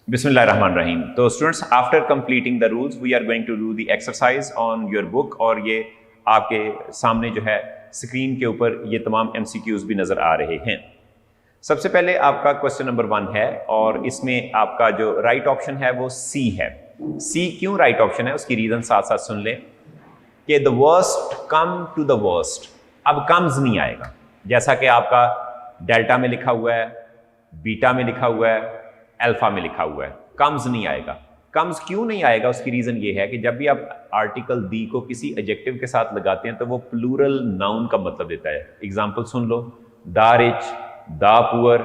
बिस्मिल्लाहिर्रहमानिर्रहीम। तो students, after completing the rules we are going to do the exercise on your book. और ये आपके सामने जो है स्क्रीन के ऊपर ये तमाम एमसीक्यूज भी नज़र आ रहे हैं। सबसे पहले आपका क्वेश्चन नंबर 1 है और इसमें आपका जो राइट ऑप्शन है वो सी है। सी क्यों राइट ऑप्शन है उसकी रीज़न साथ साथ सुन लें कि the worst come to the worst. अब कम्स नहीं आएगा, जैसा कि आपका डेल्टा में लिखा हुआ है, बीटा में लिखा हुआ है, अल्फा में लिखा हुआ है। कम्स नहीं आएगा। कम्स क्यों नहीं आएगा उसकी रीजन ये है कि जब भी आप आर्टिकल दी को किसी एडजेक्टिव के साथ लगाते हैं तो वो प्लूरल नाउन का मतलब देता है। Example soon low, the rich, the poor,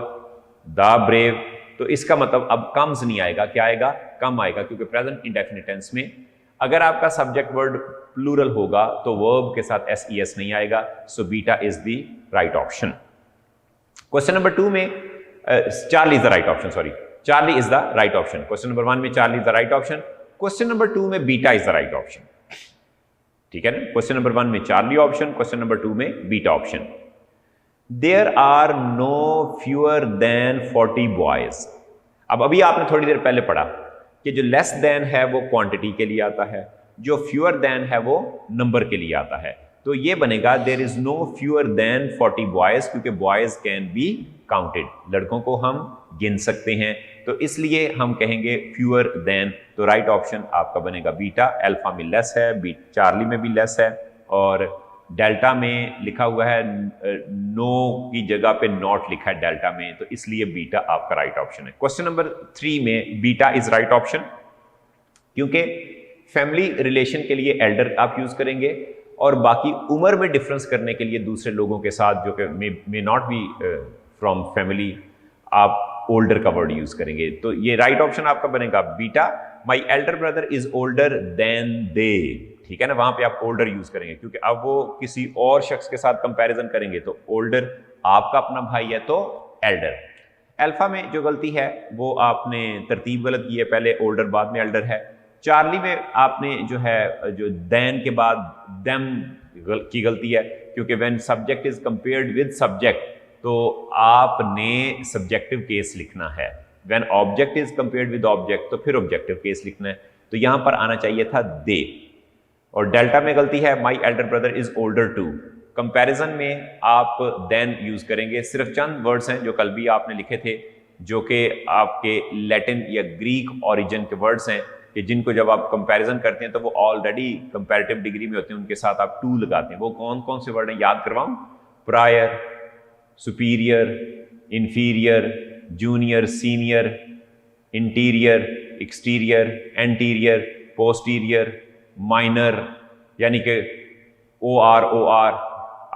the brave. तो इसका मतलब अब कम्स नहीं आएगा, क्या आएगा? कम आएगा, क्योंकि प्रेजेंट इंडेफिनिट टेंस में अगर आपका सब्जेक्ट वर्ड प्लूरल होगा तो वर्ब के साथ एस नहीं आएगा। So beta is the right option. Question number 2 में Charlie is the right option, sorry, Charlie is the right option. Question number 1 में Charlie is the right option, question number 2 में beta is the right option. ठीक है ना? Question number 1 में Charlie option, question number 2 में beta option. There are no fewer than 40 boys. अब अभी आपने थोड़ी देर पहले पढ़ा कि जो लेस देन है वो क्वांटिटी के लिए आता है, जो फ्यूअर देन है वो नंबर के लिए आता है। तो ये बनेगा there is no fewer than 40 boys, क्योंकि बॉयज कैन बी काउंटेड, लड़कों को हम गिन सकते हैं, तो इसलिए हम कहेंगे फ्यूअर देन। तो राइट ऑप्शन आपका बनेगा बीटा। अल्फा में लेस है, चार्ली में भी लेस है, और डेल्टा में लिखा हुआ है नो की जगह पे नॉट लिखा है डेल्टा में, तो इसलिए बीटा आपका राइट ऑप्शन है। क्वेश्चन नंबर 3 में बीटा इज राइट ऑप्शन, क्योंकि फैमिली रिलेशन के लिए एल्डर आप यूज करेंगे और बाकी उम्र में डिफरेंस करने के लिए दूसरे लोगों के साथ जो कि may not be from family, आप ओल्डर का वर्ड यूज करेंगे। तो ये राइट ऑप्शन आपका बनेगा beta. My elder brother is older than they. ठीक है ना? वहां पे आप ओल्डर यूज करेंगे, क्योंकि अब वो किसी और शख्स के साथ कंपैरिजन करेंगे तो ओल्डर आपका अपना भाई है तो एल्डर। अल्फा में जो गलती है वो आपने तरतीब गलत की है, पहले ओल्डर बाद में एल्डर है। चार्ली में आपने जो है जो देन के बाद देम की गलती है, क्योंकि when subject is compared with subject तो आपने सब्जेक्टिव केस लिखना है। When object is compared with object तो फिर ऑब्जेक्टिव केस लिखना है। तो यहां पर आना चाहिए था दे। और डेल्टा में गलती है, my elder brother is older too. Comparison में आप देन यूज करेंगे। सिर्फ चंद वर्ड्स हैं जो कल भी आपने लिखे थे, जो कि आपके लैटिन या ग्रीक ओरिजिन के वर्ड्स हैं, कि जिनको जब आप कंपैरिजन करते हैं तो वो ऑलरेडी कंपैरेटिव डिग्री में होते हैं, उनके साथ आप टू लगाते हैं। वो कौन कौन से वर्ड हैं याद करवाऊं? Prior, superior, inferior, junior, senior, interior, exterior, anterior, posterior, minor, यानी कि OR, OR,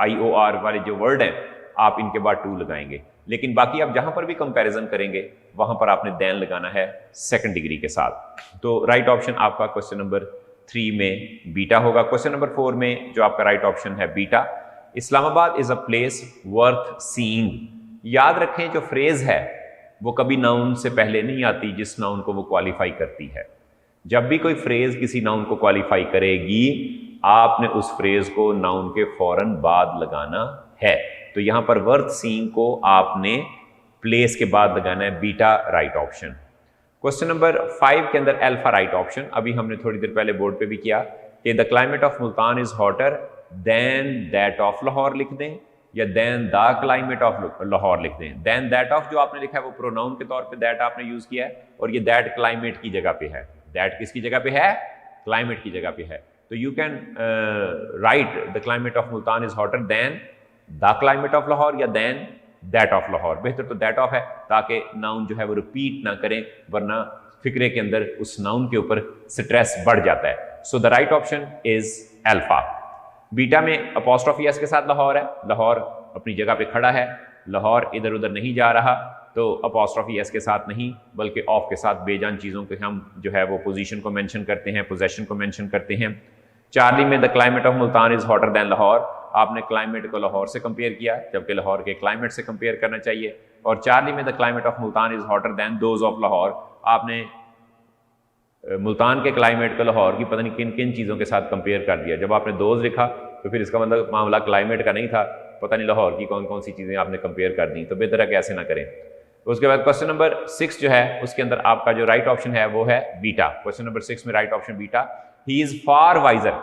IOR वाले जो वर्ड हैं आप इनके बाद टू लगाएंगे। लेकिन बाकी आप जहां पर भी कंपैरिजन करेंगे वहां पर आपने देन लगाना है सेकंड डिग्री के साथ। तो राइट ऑप्शन आपका क्वेश्चन नंबर 3 में बीटा होगा। क्वेश्चन नंबर 4 में जो आपका राइट ऑप्शन है beta. Islamabad is a place worth seeing. याद रखें जो फ्रेज है वो कभी नाउन से पहले नहीं आती जिस नाउन को वो क्वालिफाई करती है। जब भी कोई फ्रेज किसी नाउन को क्वालिफाई करेगी आपने उस फ्रेज को नाउन के फौरन बाद लगाना है। तो यहां पर वर्थ सीइंग को आपने प्लेस के बाद लगाना है, beta right option. Question number 5 के अंदर अल्फा राइट ऑप्शन। अभी हमने थोड़ी देर पहले बोर्ड पे भी किया कि the climate of Multan is hotter than that of Lahore लिख दें, या than the climate of Lahore लिख दें। देन दैट ऑफ जो आपने लिखा है वो प्रोनाउन के तौर पे दैट आपने यूज किया है, और ये दैट क्लाइमेट की जगह पे है। दैट किसकी जगह पे है? क्लाइमेट की जगह पे है। तो you can write the climate of Multan is hotter then the climate of Lahore, या देन दैट ऑफ लाहौर। बेहतर तो दैट ऑफ है, ताकि नाउन जो है वो रिपीट ना करें, वरना फिक्रे के अंदर उस नाउन के ऊपर स्ट्रेस बढ़ जाता है। So the right option is alpha. Beta में अपॉस्ट्रोफी एस के साथ लाहौर है, लाहौर अपनी जगह पे खड़ा है, लाहौर इधर उधर नहीं जा रहा, तो अपॉस्ट्रोफी एस के साथ नहीं बल्कि ऑफ के साथ बेजान चीज़ों के हम जो है वो पोजीशन को मेंशन करते हैं, पोजेशन को मेंशन करते हैं। चार्ली में the climate of Multan is hotter then Lahore. आपने क्लाइमेट को लाहौर से कंपेयर किया, जबकि लाहौर के क्लाइमेट से कंपेयर करना चाहिए। और चार्ली में the climate of Multan is hotter then those of Lahore. आपने मुल्तान के क्लाइमेट को लाहौर की पता नहीं किन किन चीज़ों के साथ कंपेयर कर दिया। जब आपने दोज लिखा तो फिर इसका मतलब मामला क्लाइमेट का नहीं था, पता नहीं लाहौर की कौन कौन सी चीज़ें आपने कंपेयर कर दी। तो बेहतर है कि ऐसे ना करें। उसके बाद क्वेश्चन नंबर 6 जो है उसके अंदर आपका जो राइट ऑप्शन है वो है बीटा। क्वेश्चन नंबर 6 में right option beta. He is far wiser.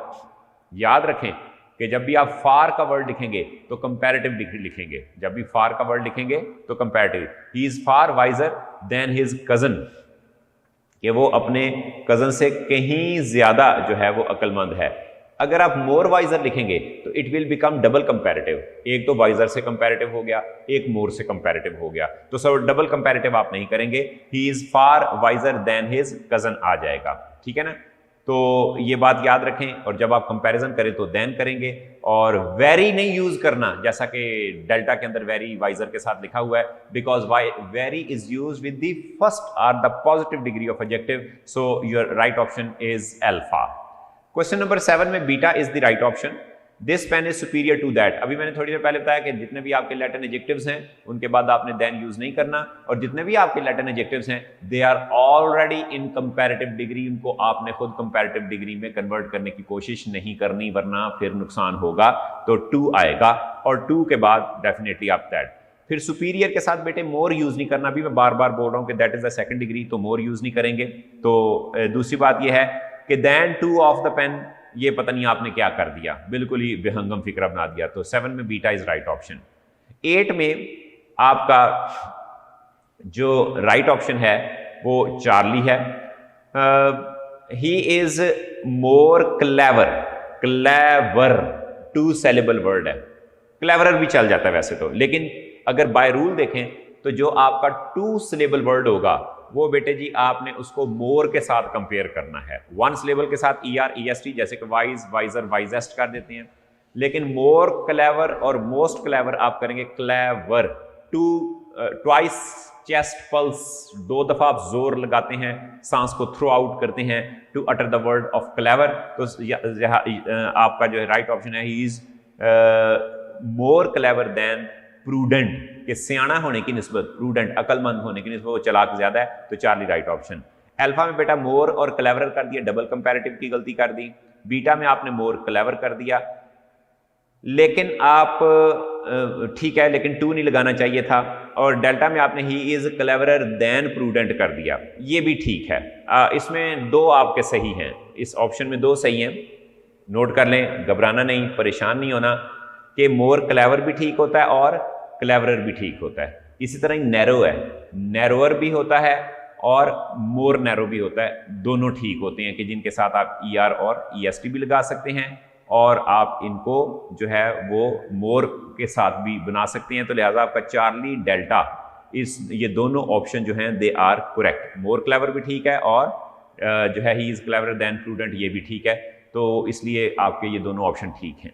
याद रखें कि जब भी आप फार का वर्ड लिखेंगे तो कंपैरेटिव डिग्री लिखेंगे। जब भी फार का वर्ड लिखेंगे तो comparative. He is far wiser than his cousin, कि वो अपने कजन से कहीं ज्यादा जो है वो अक्लमंद है। अगर आप मोर वाइजर लिखेंगे तो it will become double comparative. एक तो वाइजर से कंपैरेटिव हो गया, एक मोर से कंपैरेटिव हो गया, तो सब डबल कंपैरेटिव आप नहीं करेंगे। He is far wiser than his cousin आ जाएगा, ठीक है ना। तो ये बात याद रखें, और जब आप कंपैरिजन करें तो देन करेंगे। और वेरी नहीं यूज करना, जैसा कि डेल्टा के अंदर वेरी वाइजर के साथ लिखा हुआ है, because very is use with the first or the positive degree of adjective, so your right option is alpha. Question number 7 में beta is the right option. This pen is superior to that. अभी मैंने थोड़ी देर पहले बताया कि जितने भी आपके लैटिन एडजेक्टिव्स हैं उनके बाद आपने देन यूज नहीं करना, और जितने भी आपके लैटिन एडजेक्टिव्स हैं they are already in comparative degree, उनको आपने खुद कंपैरेटिव डिग्री में कन्वर्ट करने की कोशिश नहीं करनी, वरना फिर नुकसान होगा। तो 2 आएगा, और 2 के बाद डेफिनेटली आप दैट। फिर सुपीरियर के साथ बेटे मोर यूज नहीं करना, भी मैं बार बार बोल रहा हूं कि that is the second degree, तो मोर यूज नहीं करेंगे। तो दूसरी बात यह है कि देन 2 ऑफ द पेन, ये पता नहीं आपने क्या कर दिया, बिल्कुल ही बेहंगम फिक्रा बना दिया। तो 7 में बीटा इज राइट ऑप्शन। 8 में आपका जो राइट ऑप्शन है वो चार्ली है। He is more clever. Clever 2 syllable word है, क्लेवरर भी चल जाता है वैसे तो, लेकिन अगर बाय रूल देखें तो जो आपका 2 सिलेबल वर्ड होगा वो बेटे जी आपने उसको मोर के साथ कंपेयर करना है। 1 सिलेबल के साथ ER EST, जैसे कि वाइज, वाइजर, वाइजेस्ट कर देते हैं, लेकिन मोर क्लेवर और मोस्ट क्लेवर आप करेंगे क्लेवर। ट्वाइस चेस्ट पल्स, 2 दफा आप जोर लगाते हैं, सांस को थ्रो आउट करते हैं to utter the word of clever. तो आपका जो है राइट ऑप्शन है, he is more clever than prudent, कि सियाना होने की निस्बत प्रूडेंट, अकलमंद होने की निस्बत वो चालाक ज्यादा है, तो चार्ली राइट ऑप्शन। अल्फा में बेटा मोर और क्लेवर कर दिया, डबल कंपैरेटिव की गलती कर दी। बीटा में आपने मोर क्लेवर कर दिया, लेकिन आप ठीक है, लेकिन 2 नहीं लगाना चाहिए था। और डेल्टा में आपने he is cleverer than prudent कर दिया, ये भी ठीक है। इसमें 2 आपके सही हैं, इस ऑप्शन में 2 सही हैं, नोट कर लें, घबराना नहीं, परेशान नहीं होना, कि मोर क्लेवर भी ठीक होता है और क्लेवरर भी ठीक होता है। इसी तरह ही नैरो है, नैरोअर भी होता है और मोर नैरो भी होता है, दोनों ठीक होते हैं, कि जिनके साथ आप ER और EST भी लगा सकते हैं, और आप इनको जो है वो मोर के साथ भी बना सकते हैं। तो लिहाजा आपका चार्ली, डेल्टा, ये दोनों ऑप्शन जो हैं they are correct. More clever भी ठीक है, और जो है he is clever than prudent, ये भी ठीक है। तो इसलिए आपके ये दोनों ऑप्शन ठीक हैं।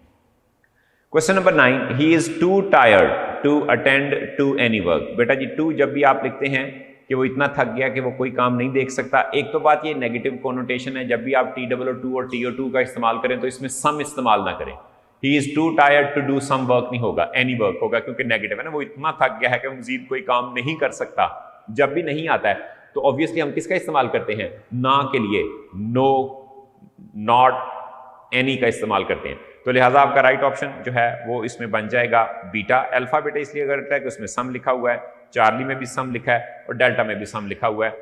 Question number 9, he is too tired to attend to any work. बेटा जी 2 जब भी आप लिखते हैं कि वो इतना थक गया कि वो कोई काम नहीं देख सकता, एक तो बात ये नेगेटिव कोनोटेशन है, जब भी आप TOO और TO2 का इस्तेमाल करें तो इसमें सम इस्तेमाल ना करें। He is too tired to do some work नहीं होगा, एनी वर्क होगा, क्योंकि नेगेटिव है ना, वो इतना थक गया है कि मजीद कोई काम नहीं कर सकता। जब भी नहीं आता है तो ऑब्वियसली हम किसका इस्तेमाल करते हैं, ना के लिए, नो, नॉट, एनी का इस्तेमाल करते हैं। तो लिहाजा आपका राइट ऑप्शन जो है वो इसमें बन जाएगा बीटा। अल्फा बेटा इसलिए करता है कि उसमें सम लिखा हुआ है, चार्ली में भी सम लिखा है और डेल्टा में भी सम लिखा हुआ है,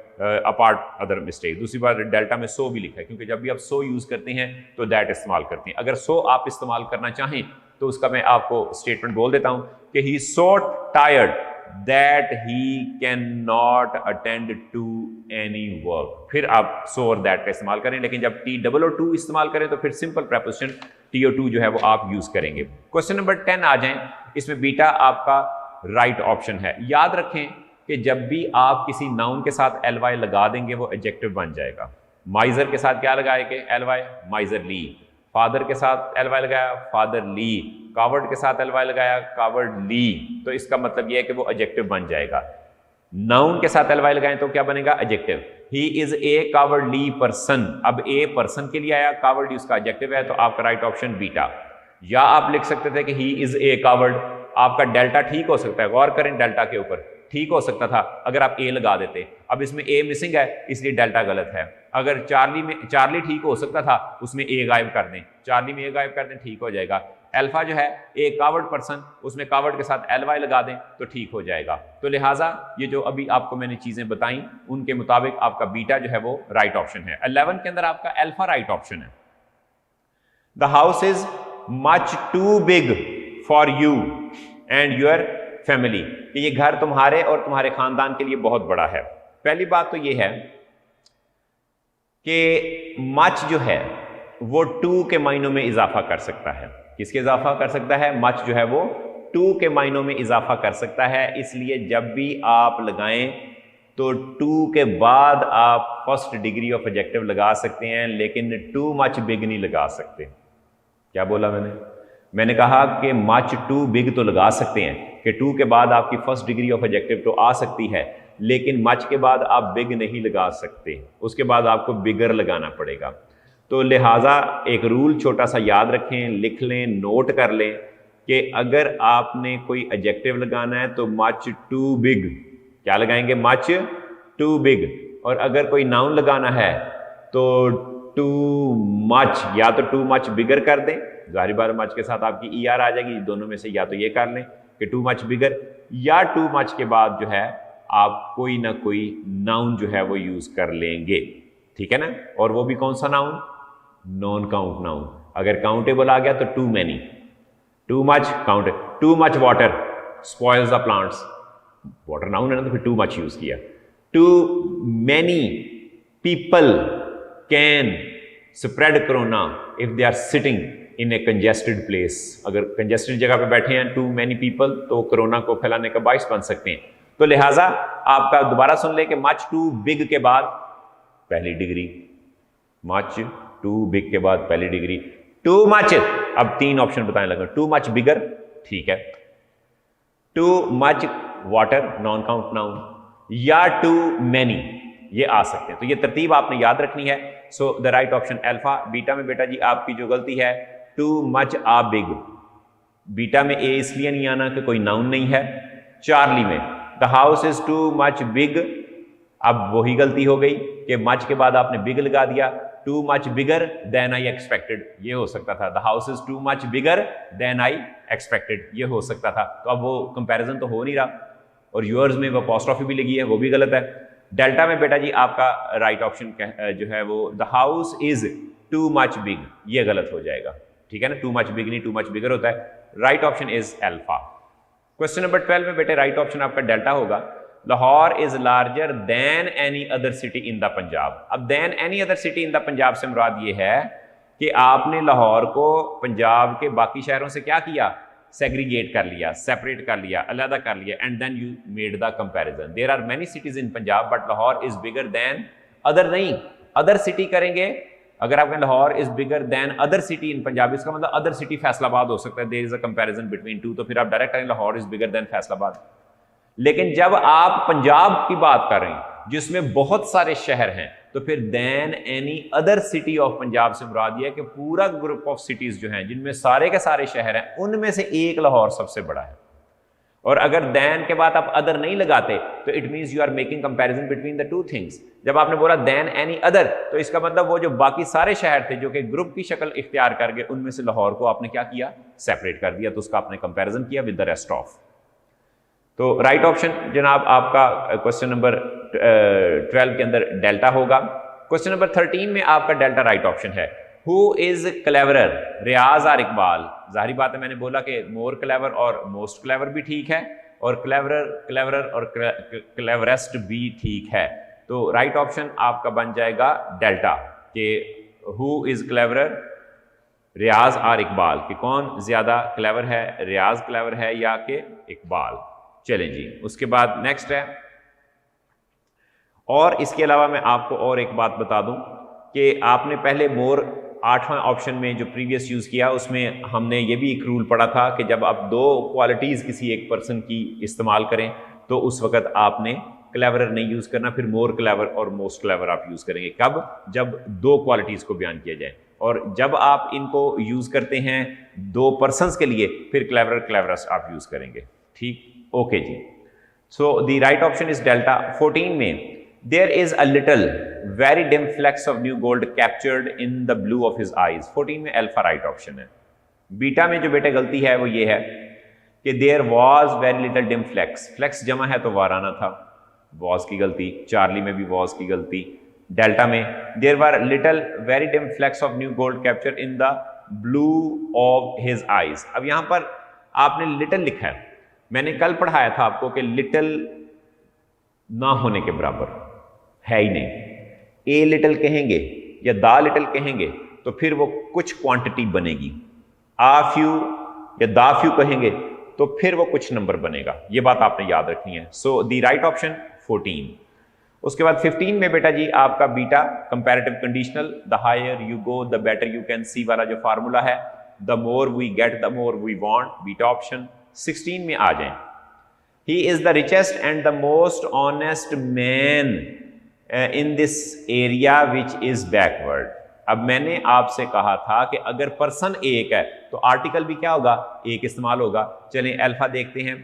अपार्ट अदर मिस्टेक। दूसरी बात, डेल्टा में 100 भी लिखा है, क्योंकि जब भी आप 100 यूज करते हैं तो दैट इस्तेमाल करते हैं। अगर 100 आप इस्तेमाल करना चाहें तो उसका मैं आपको स्टेटमेंट बोल देता हूं कि he so tired that he can not attend to any work. फिर आप सो और दैट का इस्तेमाल करें, लेकिन जब TOO इस्तेमाल करें तो फिर सिंपल प्रेपोजिशन TO2 जो है वो आप यूज करेंगे। क्वेश्चन नंबर 10 आ जाएं, इसमें बीटा आपका राइट ऑप्शन है। याद रखें कि जब भी आप किसी नाउन के साथ ly लगा देंगे वो एडजेक्टिव बन जाएगा। माइजर के साथ क्या लगाएंगे, ly, माइजरली। फादर के साथ ly लगाया, फादरली। कावर्ड के साथ ly लगाया, कावर्डली। तो इसका मतलब यह है कि वो एडजेक्टिव बन जाएगा। नाउन के साथ ly लगाएं तो क्या बनेगा, adjective. He is a cowardly person, अब ए पर्सन के लिए आया, कावर्डली उसका एडजेक्टिव है, तो आपका राइट ऑप्शन बीटा। या आप लिख सकते थे कि ही इज ए कावर्ड, आपका डेल्टा ठीक हो सकता है, गौर करें डेल्टा के ऊपर, ठीक हो सकता था अगर आप ए लगा देते। अब इसमें ए मिसिंग है इसलिए डेल्टा गलत है। अगर चार्ली में चार्ली ठीक हो सकता था, उसमें ए गायब कर दें, चार्ली में ए गायब कर दें, ठीक हो जाएगा। अल्फा जो है एक कावर्ड पर्सन, उसमें कावर्ड के साथ ly लगा दें तो ठीक हो जाएगा। तो लिहाजा ये जो अभी आपको मैंने चीजें बताई उनके मुताबिक आपका बीटा जो है वो राइट ऑप्शन है। 11 के अंदर आपका अल्फा राइट ऑप्शन है। The house is much too big for you and your family, कि ये घर तुम्हारे और तुम्हारे खानदान के लिए बहुत बड़ा है। पहली बात तो ये है कि मच जो है वो टू के मायनों में इजाफा कर सकता है। किसके इजाफा कर सकता है? मच जो है वो टू के मायनों में इजाफा कर सकता है। इसलिए जब भी आप लगाएं तो टू के बाद आप फर्स्ट डिग्री ऑफ एडजेक्टिव लगा सकते हैं, लेकिन टू मच बिग नहीं लगा सकते। क्या बोला मैंने कहा कि मच टू बिग तो लगा सकते हैं कि टू के बाद आपकी फर्स्ट डिग्री ऑफ एडजेक्टिव तो आ सकती है, लेकिन मच के बाद आप बिग नहीं लगा सकते, उसके बाद आपको बिगर लगाना पड़ेगा। तो लिहाजा एक रूल छोटा सा याद रखें, लिख लें, नोट कर लें कि अगर आपने कोई एडजेक्टिव लगाना है तो मच टू बिग, क्या लगाएंगे? Much too big. और अगर कोई नाउन लगाना है तो टू मच, या तो टू मच बिगर कर दें, जाहिर बात मच के साथ आपकी ई आर आ जाएगी, दोनों में से या तो ये कर लें कि टू मच बिगर, या टू मच के बाद जो है आप कोई ना कोई नाउन जो है वो यूज कर लेंगे, ठीक है ना। और वो भी कौन सा नाउन? Non count noun. अगर काउंटेबल आ गया तो too many, too much count, too much water spoils the plants, water noun है ना, तो फिर टू मच यूज किया। Too many people can spread corona if they are sitting in a congested place, अगर congested जगह पे बैठे हैं टू मैनी पीपल तो कोरोना को फैलाने का बाइस बन सकते हैं। तो लिहाजा आपका दोबारा सुन ले कि मच टू बिग के बाद पहली डिग्री, मच टू बिग के बाद पहली डिग्री, टू मच, अब तीन ऑप्शन बताने लगा, टू मच बिगर, ठीक है, to much water non count noun, या टू मैनी, ये आ सकते हैं। तो ये तरतीब आपने याद रखनी है। So the right option alpha. Beta में बेटा जी आपकी जो गलती है टू मच आ बिग, बीटा में ए इसलिए नहीं आना कि कोई नाउन नहीं है। चार्ली में the house is too much big, अब वही गलती हो गई कि मच के बाद आपने बिग लगा दिया, too much bigger than I expected, ये हो सकता था। The house is too much bigger than I expected, ये हो सकता था। तो अब वो कंपैरिजन तो हो नहीं रहा, और यूअर्स में वो अपॉस्ट्रोफी भी लगी है, वो भी गलत है। डेल्टा में बेटा जी आपका राइट ऑप्शन जो है वो the house is too much big, ये गलत हो जाएगा, ठीक है ना, टू मच बिग नहीं टू मच बिगर होता है। Right option is alpha. Question number 12 में बेटे राइट ऑप्शन आपका डेल्टा होगा। Lahore is larger than any other city in the Punjab. अब than any other city in the Punjab से मुराद ये है कि आपने लाहौर को पंजाब के बाकी शहरों से क्या किया? सेग्रीगेट कर लिया, सेपरेट कर लिया, अलग कर लिया, and then you made the comparison. There are many cities in Punjab but Lahore is bigger than other, नहीं अदर सिटी करेंगे। अगर आप कहें Lahore is bigger than other city in Punjab, इसका मतलब अदर सिटी फैसलाबाद हो सकता है, there is a comparison between two, तो फिर आप डायरेक्ट करें Lahore is bigger than Faisalabad. लेकिन जब आप पंजाब की बात कर रहे हैं जिसमें बहुत सारे शहर हैं, तो फिर than any other city of Punjab से मुराद ये है कि पूरा ग्रुप ऑफ सिटीज जो हैं जिनमें सारे के सारे शहर हैं उनमें से एक लाहौर सबसे बड़ा है। और अगर देन के बाद आप अदर नहीं लगाते तो it means you are making comparison between the two things. जब आपने बोला देन एनी अदर, तो इसका मतलब वो जो बाकी सारे शहर थे जो कि ग्रुप की शक्ल इख्तियार कर गए, उनमें से लाहौर को आपने क्या किया? सेपरेट कर दिया, तो उसका आपने कंपैरिजन किया विद द रेस्ट ऑफ। तो राइट ऑप्शन जनाब आपका क्वेश्चन नंबर 12 के अंदर डेल्टा होगा। क्वेश्चन नंबर 13 में आपका डेल्टा राइट ऑप्शन है। हु इज क्लेवरर, रियाज और इकबाल। जाहिर बात है, मैंने बोला कि मोर क्लेवर और मोस्ट क्लेवर भी ठीक है, और क्लेवरर और क्लेवरेस्ट भी ठीक है। तो राइट ऑप्शन आपका बन जाएगा डेल्टा, कि हु इज क्लेवरर, रियाज और इकबाल, कि कौन ज्यादा क्लेवर है, रियाज क्लेवर है या कि इकबाल। चलें जी, उसके बाद नेक्स्ट है। और इसके अलावा मैं आपको और एक बात बता दूं कि आपने पहले मोर 8वां ऑप्शन में जो प्रीवियस यूज किया उसमें हमने ये भी एक रूल पढ़ा था कि जब आप दो क्वालिटीज किसी एक पर्सन की इस्तेमाल करें तो उस वक्त आपने क्लेवरर नहीं यूज करना, फिर मोर क्लेवर और मोस्ट क्लेवर आप यूज करेंगे। कब? जब दो क्वालिटीज को बयान किया जाए, और जब आप इनको यूज करते हैं दो पर्सन्स के लिए फिर क्लेवरर क्लेवरस आप यूज करेंगे। ठीक, ओके जी। So the right option is delta. 14 में there is a little very dim flecks of new gold captured in the blue of his eyes. 14 में अल्फा राइट ऑप्शन है। बीटा में जो बेटे गलती है वो ये है कि there was very little dim flecks, flecks जमा है तो वाराना था, वॉज की गलती। चार्ली में भी वॉज की गलती। डेल्टा में there were little very dim flecks of new gold capture in the blue of his eyes. अब यहां पर आपने लिटल लिखा है, मैंने कल पढ़ाया था आपको कि लिटल ना होने के बराबर है ही नहीं। ए लिटल कहेंगे या दा लिटल कहेंगे तो फिर वो कुछ क्वांटिटी बनेगी, आ फ्यू या दा फ्यू कहेंगे तो फिर वो कुछ नंबर बनेगा। ये बात आपने याद रखनी है। So the right option 14। उसके बाद 15 में बेटा जी आपका beta comparative conditional, the higher you go the better you can see वाला जो फार्मूला है, the more we get the more we want, beta option. 16 में आ जाएं, he is the richest and the most honest man in this area which is backward. अब मैंने आपसे कहा था कि अगर पर्सन एक है तो आर्टिकल भी क्या होगा, एक इस्तेमाल होगा। चलें अल्फा देखते हैं,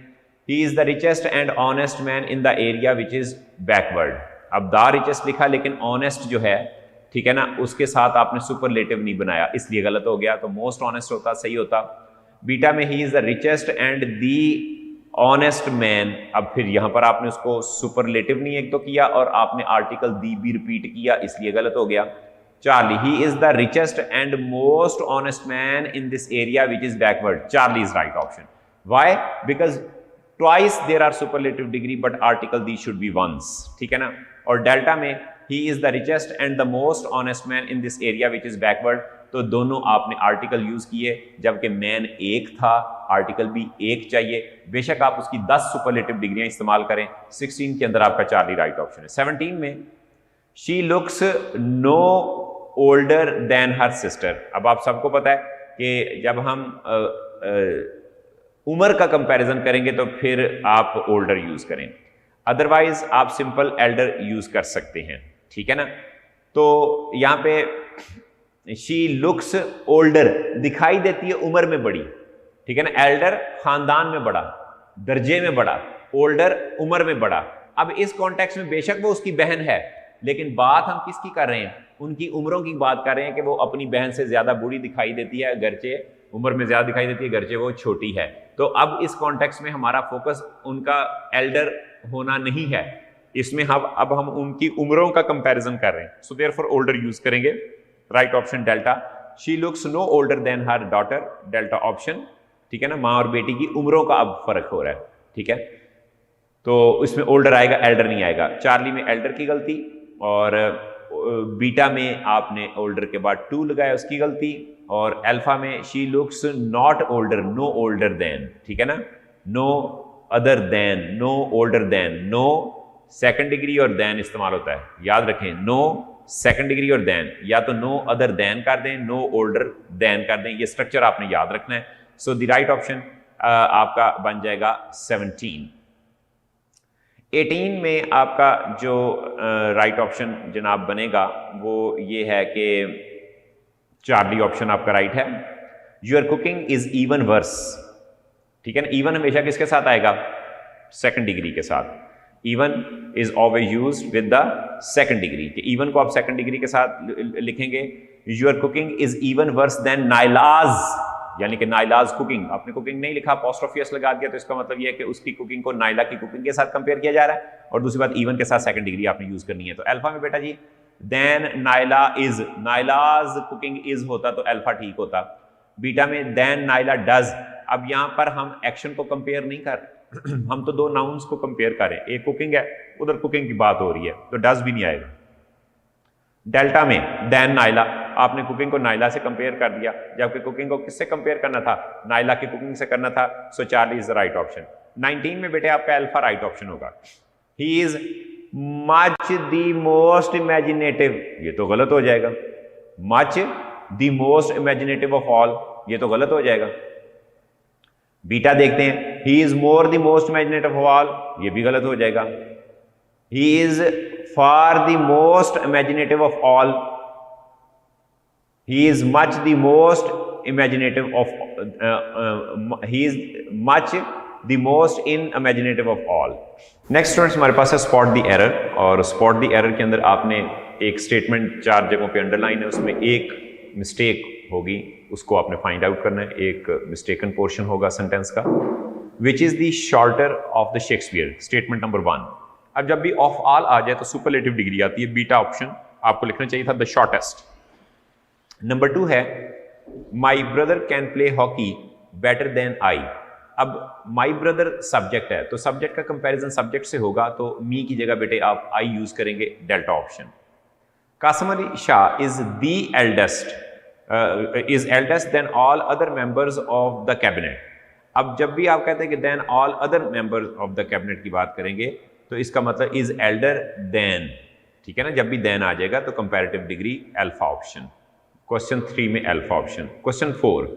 he is the richest and honest man in the area which is backward. अब द रिचेस्ट लिखा लेकिन ऑनेस्ट जो है, ठीक है ना, उसके साथ आपने सुपरलेटिव नहीं बनाया, इसलिए गलत हो गया। तो मोस्ट ऑनेस्ट होता, सही होता। बीटा में he is the richest and the honest man, अब फिर यहां पर आपने उसको सुपरलेटिव नहीं एक तो किया और आपने आर्टिकल दी भी रिपीट किया, इसलिए गलत हो गया। Charlie, he is the richest and most honest man in this area which is backward, Charlie is right option. Why? Because twice there are superlative degree but article the should be once, ठीक है ना। और delta में he is the richest and the most honest man in this area which is backward, तो दोनों आपने article use किए, जबकि मैन एक था, आर्टिकल भी एक चाहिए। बेशक आप उसकी 10 सुपरलेटिव डिग्रियां इस्तेमाल करें। 16 के अंदर आपका चार्ली राइट ऑप्शन है। 17 में she looks no older then her sister. अब आप सबको पता है कि जब हम उम्र का कंपैरिजन करेंगे तो फिर आप ओल्डर यूज करें, अदरवाइज आप सिंपल एल्डर यूज कर सकते हैं, ठीक है ना। तो यहां पे शी लुक्स ओल्डर दिखाई देती है उम्र में बड़ी, ठीक है ना। एल्डर खानदान में बड़ा, दर्जे में बड़ा, ओल्डर उम्र में बड़ा। अब इस कॉन्टेक्स्ट में बेशक वो उसकी बहन है, लेकिन बात हम किसकी कर रहे हैं, उनकी उम्रों की बात कर रहे हैं कि वो अपनी बहन से ज्यादा बूढ़ी दिखाई देती है, गरचे उम्र में ज्यादा दिखाई देती है, गरचे वो छोटी है। तो अब इस कॉन्टेक्स्ट में हमारा फोकस उनका एल्डर होना नहीं है, इसमें अब हम उनकी उम्रों का कंपैरिजन कर रहे हैं। सो देयरफॉर ओल्डर यूज करेंगे, right option delta. She looks no older then her daughter, delta option, ठीक है ना। माँ और बेटी की उम्रों का अब फर्क हो रहा है, ठीक है, तो इसमें ओल्डर आएगा, एल्डर नहीं आएगा। चार्ली में एल्डर की गलती, और बीटा में आपने ओल्डर के बाद टू लगाया, उसकी गलती। और अल्फा में she looks not older, no older than, ठीक है ना, no other than, no older than, no second degree और देन इस्तेमाल होता है, याद रखें, नो सेकंड डिग्री और देन, या तो नो अदर देन कर दें, नो ओल्डर देन कर दें, ये स्ट्रक्चर आपने याद रखना है। सो द राइट ऑप्शन आपका बन जाएगा 17। 18 में आपका जो राइट ऑप्शन जनाब बनेगा वो ये है कि चार्ली ऑप्शन आपका राइट है। Your cooking is even worse, ठीक है ना। इवन हमेशा किसके साथ आएगा, सेकंड डिग्री के साथ। Even is always used with the second degree, कि इवन को आप सेकंड डिग्री के साथ लिखेंगे। Your cooking is even worse than Naila's, यानी कि नाइलाज कुकिंग, आपने कुकिंग नहीं लिखा, अपोस्ट्रोफी लगा दिया, तो इसका मतलब यह है कि उसकी कुकिंग को नाइला की कुकिंग के साथ कंपेयर किया जा रहा है। और दूसरी बात, इवन के साथ सेकंड डिग्री आपने यूज करनी है। तो अल्फा में बेटा जी than Naila is, Naila's cooking is होता तो अल्फा ठीक होता। बीटा में देन नाइला डज। अब यहां पर हम एक्शन को कंपेयर नहीं कर हम तो दो नाउन्स को कंपेयर करें, एक कुकिंग है, उधर कुकिंग की बात हो रही है, तो डज भी नहीं आएगा। डेल्टा में देन नाइला, आपने कुकिंग को नाइला से कंपेयर कर दिया, जबकि कुकिंग को किससे कंपेयर करना था, नाइला की कुकिंग से करना था। So Charlie is the right option. 19 में बेटे आपका अल्फा राइट ऑप्शन होगा। He is much the most imaginative, ये तो गलत हो जाएगा। Much the most imaginative of all, ये तो गलत हो जाएगा। बीटा देखते हैं, he is more the most imaginative of all, ये भी गलत हो जाएगा। He is far the most imaginative of all, he is much the most imaginative of he is much the most imaginative of all। Next students हमारे पास है spot the error, और spot the error के अंदर आपने एक statement 4 जगहों पे underline है, उसमें एक मिस्टेक होगी, उसको आपने फाइंड आउट करना है, एक मिस्टेकन पोर्शन होगा सेंटेंस का। विच is the shorter of the Shakespeare, statement number 1। अब जब भी ऑफ ऑल आ जाए तो सुपरलेटिव डिग्री आती है, बीटा ऑप्शन आपको लिखना चाहिए था द शॉर्टेस्ट। नंबर 2 है my brother can play hockey better than I. अब माई ब्रदर सब्जेक्ट है तो सब्जेक्ट का कंपैरिजन सब्जेक्ट से होगा, तो मी की जगह बेटे आप आई यूज करेंगे, delta option. Qasim Ali Shah is the eldest, is eldest than all other members of the cabinet. अब जब भी आप कहते हैं कि than all other members of the cabinet की बात करेंगे तो इसका मतलब इज एल्डर देन, ठीक है ना। जब भी देन आ जाएगा तो comparative degree alpha option. Question 3 में alpha option. Question 4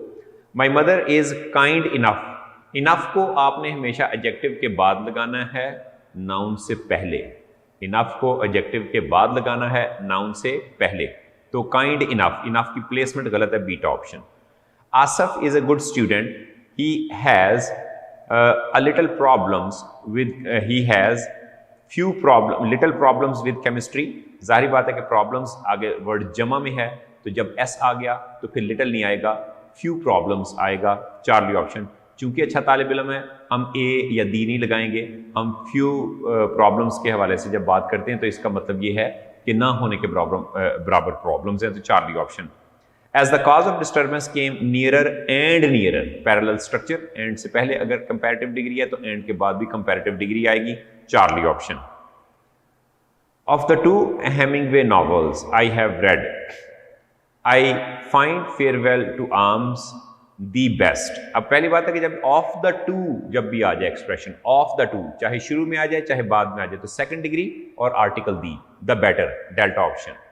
my mother is kind enough. Enough को आपने हमेशा एडजेक्टिव के बाद लगाना है, नाउन से पहले। इनफ को एडजेक्टिव के बाद लगाना है, नाउन से पहले। तो काइंड इनफ, इनफ की प्लेसमेंट गलत है, beta option. Asaf is a good student, he has a little problems with he has few little problems with chemistry। जाहिर बात है कि problems आगे वर्ड जमा में है तो जब s आ गया तो फिर little नहीं आएगा, few problems आएगा, चार्ली ऑप्शन। चूंकि अच्छा तालिब इल्म है हम a या d नहीं लगाएंगे, हम few problems के हवाले से जब बात करते हैं तो इसका मतलब ये है कि ना होने के बराबर प्रॉब्लम्स हैं, तो Charlie option. As the cause of disturbance came nearer and nearer, parallel structure, and से पहले अगर comparative degree है तो and के बाद भी comparative degree आएगी, Charlie option. Of the 2 Hemingway novels I have read, I find Farewell to Arms the best। अब पहली बात है कि जब of the 2 जब भी आ जाए एक्सप्रेशन of the 2, चाहे शुरू में आ जाए चाहे बाद में आ जाए, तो सेकंड डिग्री और article the, the better, delta option.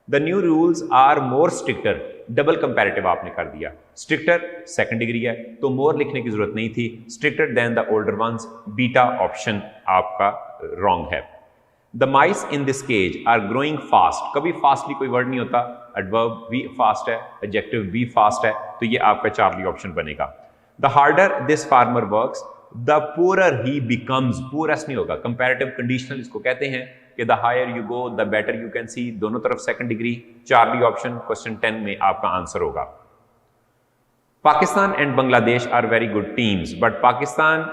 The new rules are more stricter, double comparative आपने कर दिया, स्ट्रिक्टर सेकंड डिग्री है तो मोर लिखने की जरूरत नहीं थी, stricter than the older ones, beta option आपका रॉन्ग है। The mice in this cage are growing fast, कभी फास्टली कोई वर्ड नहीं होता, एडवर्ब भी फास्ट है, एडजेक्टिव भी फास्ट है, तो ये आपका चार्ली ऑप्शन बनेगा। The harder this farmer works the poorer he becomes, poorest नहीं होगा, कंपैरेटिव कंडीशनल इसको कहते हैं कि the higher you go the better you can see, दोनों तरफ second degree, Charlie option question 10 में आपका आंसर होगा। Pakistan and Bangladesh are very good teams but Pakistan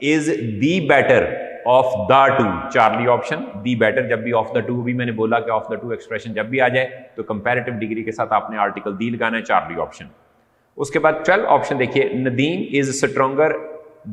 is the better of the 2, Charlie option. The better जब भी ऑफ द 2, भी मैंने बोला कि ऑफ द 2 एक्सप्रेशन जब भी आ जाए तो कंपैरेटिव डिग्री के साथ आपने आर्टिकल दी लगाना है, चार्ली ऑप्शन। उसके बाद 12 ऑप्शन देखिए, Nadeem is stronger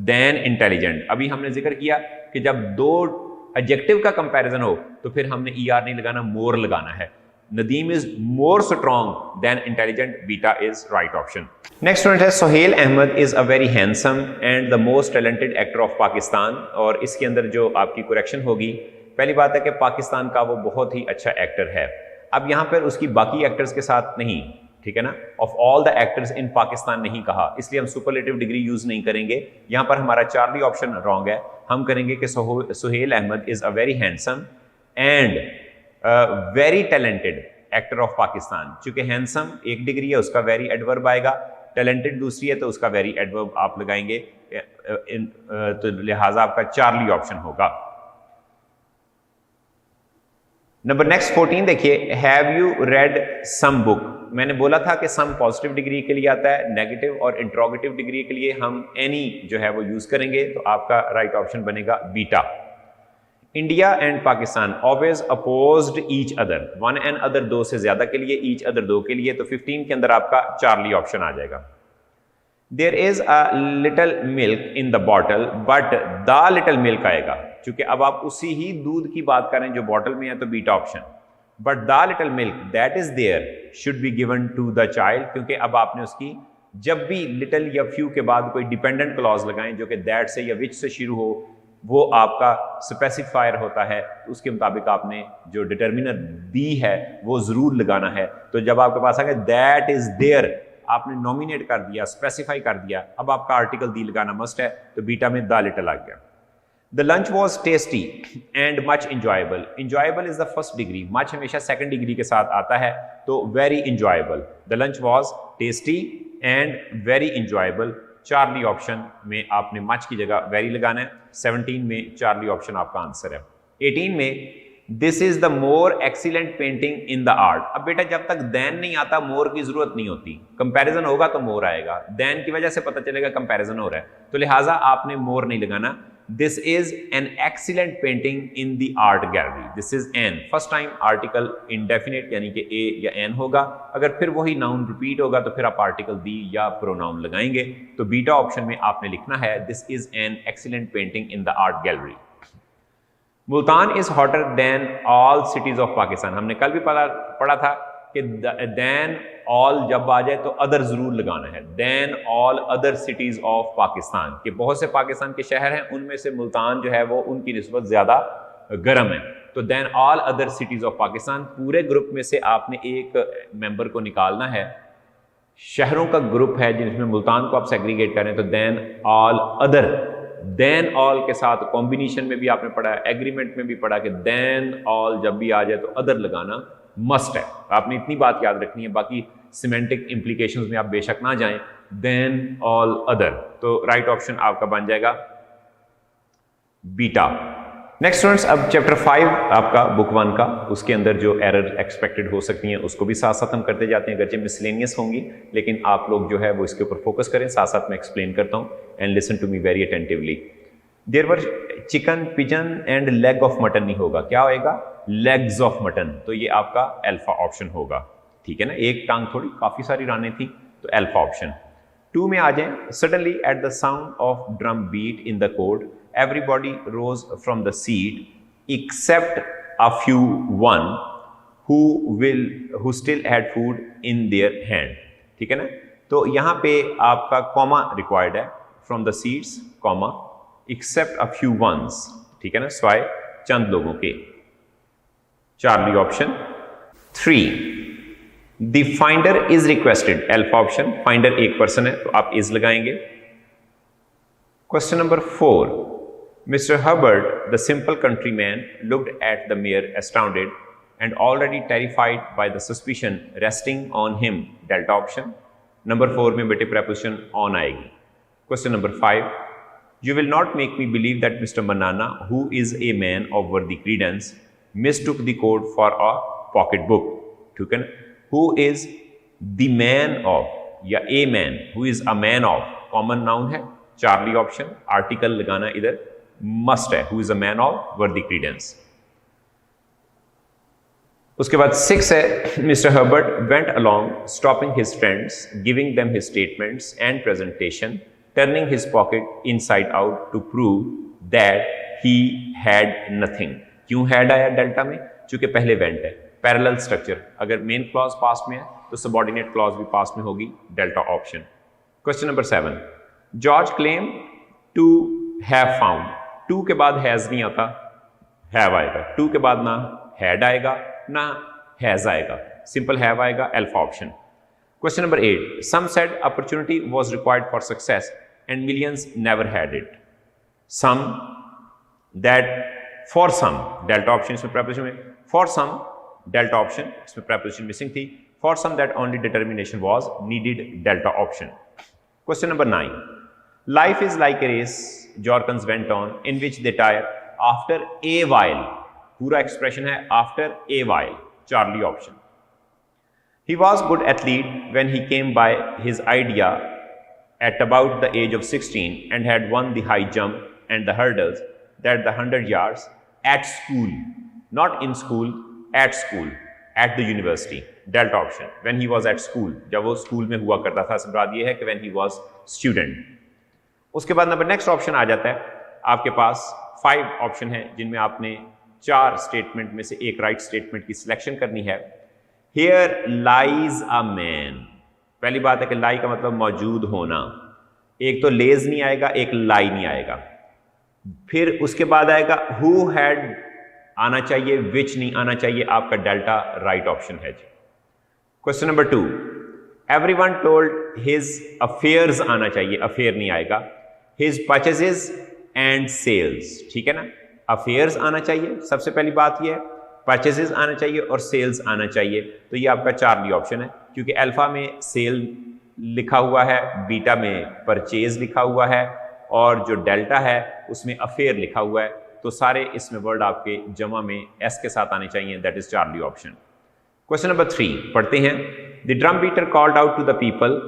than intelligent. अभी हमने जिक्र किया कि जब 2 एडजेक्टिव का कंपैरिजन हो तो फिर हमने ER नहीं लगाना, मोर लगाना है। Nadeem is more strong than intelligent, beta is right option. Next student है Sohail Ahmed is a very handsome and the most talented actor of Pakistan. और इसके अंदर जो आपकी करेक्शन होगी, पहली बात है कि पाकिस्तान का वो बहुत ही अच्छा एक्टर है। अब यहाँ पर उसकी बाकी एक्टर्स के साथ नहीं, ठीक है ना, of all the actors in Pakistan नहीं कहा, इसलिए हम सुपरलेटिव डिग्री यूज नहीं करेंगे। यहां पर हमारा चार्ली ऑप्शन रॉन्ग है, हम करेंगे कि Sohail Ahmed is a very handsome and very talented actor of Pakistan. चूंकि हैंडसम एक डिग्री है उसका वेरी एडवर्ब आएगा, टैलेंटेड दूसरी है तो उसका वेरी एडवर्ब आप लगाएंगे, तो लिहाजा आपका चार्ली ऑप्शन होगा। नंबर नेक्स्ट 14 देखिए, have you read some book. मैंने बोला था कि सम पॉजिटिव डिग्री के लिए आता है, नेगेटिव और इंट्रोगेटिव डिग्री के लिए हम एनी जो है वो यूज करेंगे, तो आपका राइट ऑप्शन बनेगा beta. India and Pakistan always opposed each other, one and other 2 से ज्यादा के लिए, ईच अदर 2 के लिए, तो 15 के अंदर आपका चार्ली ऑप्शन आ जाएगा। There is a little milk in the bottle but the little milk आएगा, क्योंकि अब आप उसी ही दूध की बात करें जो बॉटल में है, तो beta option. But the little milk that is there should be given to the child, क्योंकि अब आपने उसकी जब भी लिटिल या फ्यू के बाद कोई डिपेंडेंट क्लॉज लगाएं जो कि दैट से या विच से शुरू हो, वो आपका स्पेसिफायर होता है, तो उसके मुताबिक आपने जो डिटर्मिनर दी है वो जरूर लगाना है। तो जब आपके पास आ गया दैट इज देयर, आपने नॉमिनेट कर दिया, स्पेसिफाई कर दिया, अब आपका आर्टिकल दी लगाना मस्ट है, तो बीटा में द लिटिल आ गया। The lunch was tasty and much enjoyable, enjoyable is the first degree, much हमेशा सेकंड डिग्री के साथ आता है, तो very enjoyable. The lunch was tasty and very enjoyable, Charlie option में आपने मच की जगह वेरी लगाना है। 17 में चार्ली ऑप्शन आपका आंसर है। 18 में this is the more excellent painting in the art. अब बेटा जब तक देन नहीं आता मोर की जरूरत नहीं होती, कंपैरिजन होगा तो मोर आएगा, देन की वजह से पता चलेगा कंपैरिजन हो रहा है, तो लिहाजा आपने मोर नहीं लगाना। This is an excellent painting in the art gallery. This is an, first time article indefinite यानी कि ए या एन होगा, अगर फिर वही नाउन रिपीट होगा तो फिर आप आर्टिकल दी या प्रोनाउन लगाएंगे। तो बीटा ऑप्शन में आपने लिखना है this is an excellent painting in the art gallery. Multan is hotter then all cities of Pakistan. हमने कल भी पढ़ा था कि देन ऑल जब आ जाए तो अदर जरूर लगाना है, than all other cities of Pakistan, कि बहुत से पाकिस्तान के शहर हैं उनमें से मुल्तान जो है वो उनकी निस्बत ज्यादा गर्म है। तो than all other cities of Pakistan, पूरे ग्रुप में से आपने एक मेंबर को निकालना है। शहरों का ग्रुप है जिसमें मुल्तान को आप सेग्रीगेट करें तो than all other, than all के साथ कॉम्बिनेशन में भी आपने पढ़ा है, एग्रीमेंट में भी पढ़ा कि देन ऑल जब भी आ जाए तो अदर लगाना मस्ट है। आपने इतनी बात याद रखनी है, बाकी सिमेंटिक इंप्लीकेशंस में आप बेशक ना जाएं। देन ऑल अदर, तो राइट ऑप्शन आपका बन जाएगा बीटा। नेक्स्ट स्टूडेंट्स, अब चैप्टर 5 आपका बुक 1 का, उसके अंदर जो एरर एक्सपेक्टेड हो सकती हैं उसको भी साथ साथ हम करते जाते हैं, अगरचे मिसलेनियस होंगी लेकिन आप लोग जो है वो इसके ऊपर फोकस करें, साथ साथ मैं एक्सप्लेन करता हूं and listen to me very attentively. There were chicken, pigeon and leg of mutton नहीं होगा, क्या होएगा? लेग्स ऑफ मटन, तो ये आपका अल्फा ऑप्शन होगा, ठीक है ना, एक टांग थोड़ी, काफी सारी रानें थी, तो अल्फा ऑप्शन। 2 में आ जाए, suddenly at the sound of drum beat in the court everybody rose from the seat except a few one who still had food in their hand, ठीक है ना। तो यहां पे आपका कॉमा रिक्वायर्ड है, from the seats comma except a few ones, ठीक है ना, स्वाय चंद लोगों के। Charlie option. 3, the finder is requested, alpha option, finder एक पर्सन है तो आप is लगाएंगे। Question number 4, Mr. Hubbard, the simple countryman, looked at the mayor astounded and already terrified by the suspicion resting on him, delta option। Number 4 में बेटे preposition on आएगी। Question number 5, you will not make me believe that Mr. Manana, who is a man of worthy credence, mistook the code for a pocket book, ठीक है ना। Who is the man of या a man, who is a man of, common noun है, Charlie option, article लगाना इधर must है, who is a man of worthy credence. उसके बाद 6 है, mister Herbert went along stopping his friends, giving them his statements and presentation, turning his pocket inside out to prove that he had nothing. क्यों had आया delta में? चूंकि पहले went है, parallel structure, अगर मेन क्लॉज पास्ट में है तो सबऑर्डिनेट क्लॉज भी पास्ट में होगी, delta option. Question number 7, George claim to have found, 2 के बाद हैज नहीं आता, हैव आएगा, 2 के बाद ना हैड आएगा ना हैज आएगा, सिंपल हैव आएगा, alpha option. Question number 8, some said opportunity was required for success and millions never had it, some that for some, delta option इसमें प्रेपोजिशन में, फॉर सम डेल्टा ऑप्शन, इसमें preposition missing थी, for some that only determination was needed, delta option. Question number 9, life is like a race, Jorkins went on, in which they tire after a while, पूरा expression है after a while, Charlie option. He was good athlete when he came by his idea at about the age of 16 and had won the high jump and the hurdles that the 100 yards at school, not in school, at school, at the university, delta option, when he was at school, जब वो school में हुआ करता था, मुराद ये है कि when he was student। उसके बाद नंबर नेक्स्ट ऑप्शन आ जाता है, आपके पास 5 ऑप्शन है जिनमें आपने 4 स्टेटमेंट में से एक राइट स्टेटमेंट की सिलेक्शन करनी है। हियर लाइज अ मैन, पहली बात है कि लाई का मतलब मौजूद होना, एक तो लेज नहीं आएगा, एक लाई नहीं आएगा, फिर उसके बाद आएगा हु हैड आना चाहिए, विच नहीं आना चाहिए, आपका डेल्टा राइट ऑप्शन है जी। Question number 2, everyone told his affairs आना चाहिए, अफेयर नहीं आएगा, हिज परचेजेस एंड सेल्स, ठीक है ना, अफेयर्स आना चाहिए, सबसे पहली बात यह है, परचेजेस आना चाहिए और सेल्स आना चाहिए, तो ये आपका चार्ली ऑप्शन है, क्योंकि अल्फा में सेल लिखा हुआ है, बीटा में परचेज लिखा हुआ है और जो डेल्टा है उसमें अफेयर लिखा हुआ है, तो सारे इसमें वर्ड आपके जमा में एस के साथ आने चाहिए, that is Charlie option. Question number 3 पढ़ते हैं। The drum beater called out to the people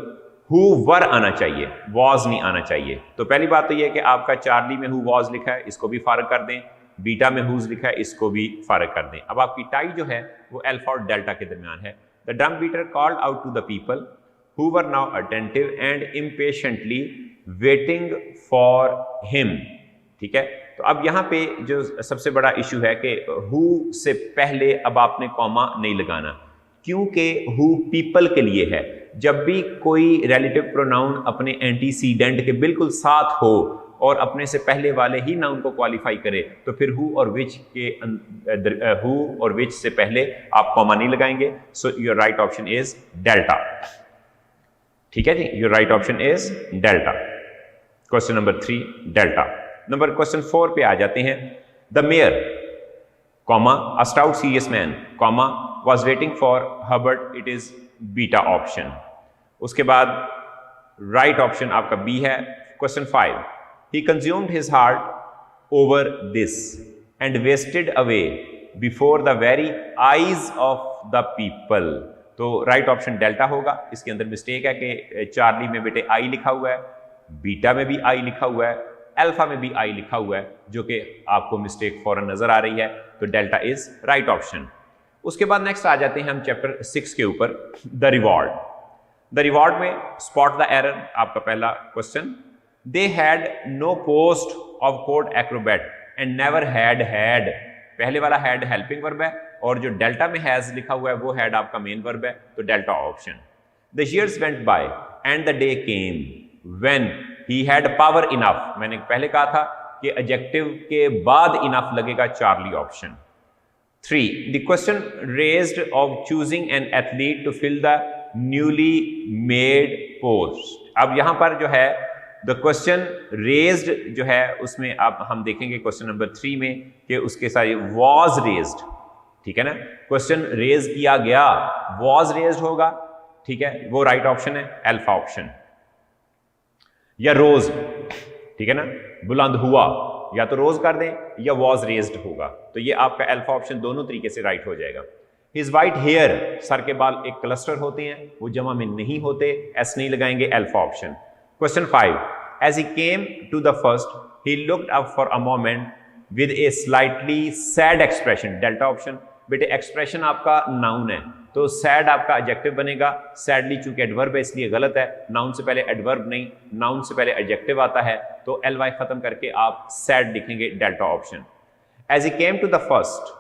who were आना चाहिए, वॉज नहीं आना चाहिए। तो पहली बात तो यह है कि आपका चार्ली में हु वॉज लिखा है, इसको भी फारग कर दें, बीटा में हुज लिखा है, इसको भी फारग कर दें। अब आपकी टाई जो है वो अल्फा और डेल्टा के दरमियान है। The drum beater called out to the people who were now attentive and impatiently waiting for him. ठीक है, तो अब यहाँ पे जो सबसे बड़ा इशू है कि हु से पहले अब आपने कॉमा नहीं लगाना, क्योंकि हु पीपल के लिए है। जब भी कोई रिलेटिव प्रोनाउन अपने एंटीसीडेंट के बिल्कुल साथ हो और अपने से पहले वाले ही नाउन को क्वालिफाई करे, तो फिर हु और विच के हु और विच से पहले आप कॉमा नहीं लगाएंगे। So your right option is delta. ठीक है जी, your right option is delta. Question number 3 delta. Number question 4 पे आ जाते हैं। The mayor comma a stout serious man comma was waiting for Herbert, it is beta option. उसके बाद right option आपका बी है। Question 5 he consumed his heart over this and wasted away before the very eyes of the people. तो right option delta होगा। इसके अंदर mistake है कि चार्ली में बेटे आई लिखा हुआ है, बीटा में भी आई लिखा हुआ है, अल्फा में भी आई लिखा हुआ है, जो कि आपको मिस्टेक फौरन नजर आ रही है। तो डेल्टा इज राइट ऑप्शन। उसके बाद नेक्स्ट आ जाते हैं हम चैप्टर 6 के ऊपर, द रिवॉर्ड। द रिवॉर्ड में स्पॉट द एरर आपका पहला क्वेश्चन। They had no post of code acrobat and never had. पहले वाला हैड हेल्पिंग वर्ब है और जो डेल्टा में हैज लिखा हुआ है वो हैड आपका मेन वर्ब है, तो delta option. The years went by and the day came when he had power enough। मैंने पहले कहा था कि एडजेक्टिव के बाद इनफ लगेगा, Charlie option. 3 the question raised of choosing an athlete to fill the newly made post। अब यहां पर जो है द क्वेश्चन रेज्ड जो है उसमें अब हम देखेंगे क्वेश्चन नंबर 3 में कि उसके सारे वॉज रेज्ड। ठीक है ना, क्वेश्चन रेज किया गया, वॉज रेज्ड होगा। ठीक है, वो राइट ऑप्शन है, अल्फा ऑप्शन। या रोज, ठीक है ना, बुलंद हुआ, या तो रोज कर दें या वॉज रेज्ड होगा, तो ये आपका अल्फा ऑप्शन दोनों तरीके से राइट हो जाएगा। हिज वाइट हेयर, सर के बाल एक क्लस्टर होते हैं, वो जमा में नहीं होते, एस नहीं लगाएंगे, alpha option. Question 5 as he came to the first he looked up for a moment with a slightly sad expression, delta option. बेटे एक्सप्रेशन आपका नाउन है तो सैड आपका एडजेक्टिव बनेगा। सैडली चूंकि एडवर्ब है इसलिए गलत है, नाउन से पहले एडवर्ब नहीं, नाउन से पहले एडजेक्टिव आता है, तो एल वाई खत्म करके आप सैड लिखेंगे, delta option. As he came to the first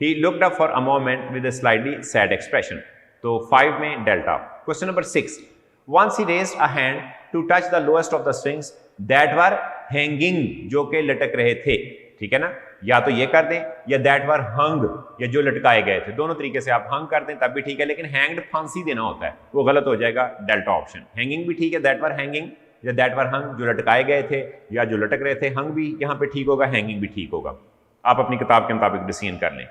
he looked up for a moment with a slightly sad expression, तो 5 में delta. Question number 6 once he raised a hand to touch the lowest of the strings that were hanging, जो के लटक रहे थे। ठीक है ना, या तो ये कर दें या that were hung, या जो लटकाए गए थे, दोनों तरीके से आप hung कर दें तब भी ठीक है, लेकिन hanged फांसी देना होता है, वो गलत हो जाएगा, डेल्टा ऑप्शन। हैंगिंग भी ठीक है, that were hanging या that were hung, जो लटकाए गए थे या जो लटक रहे थे, hung भी यहाँ पे ठीक होगा, हैंगिंग भी ठीक होगा। आप अपनी किताब के मुताबिक डिसीजन कर लें।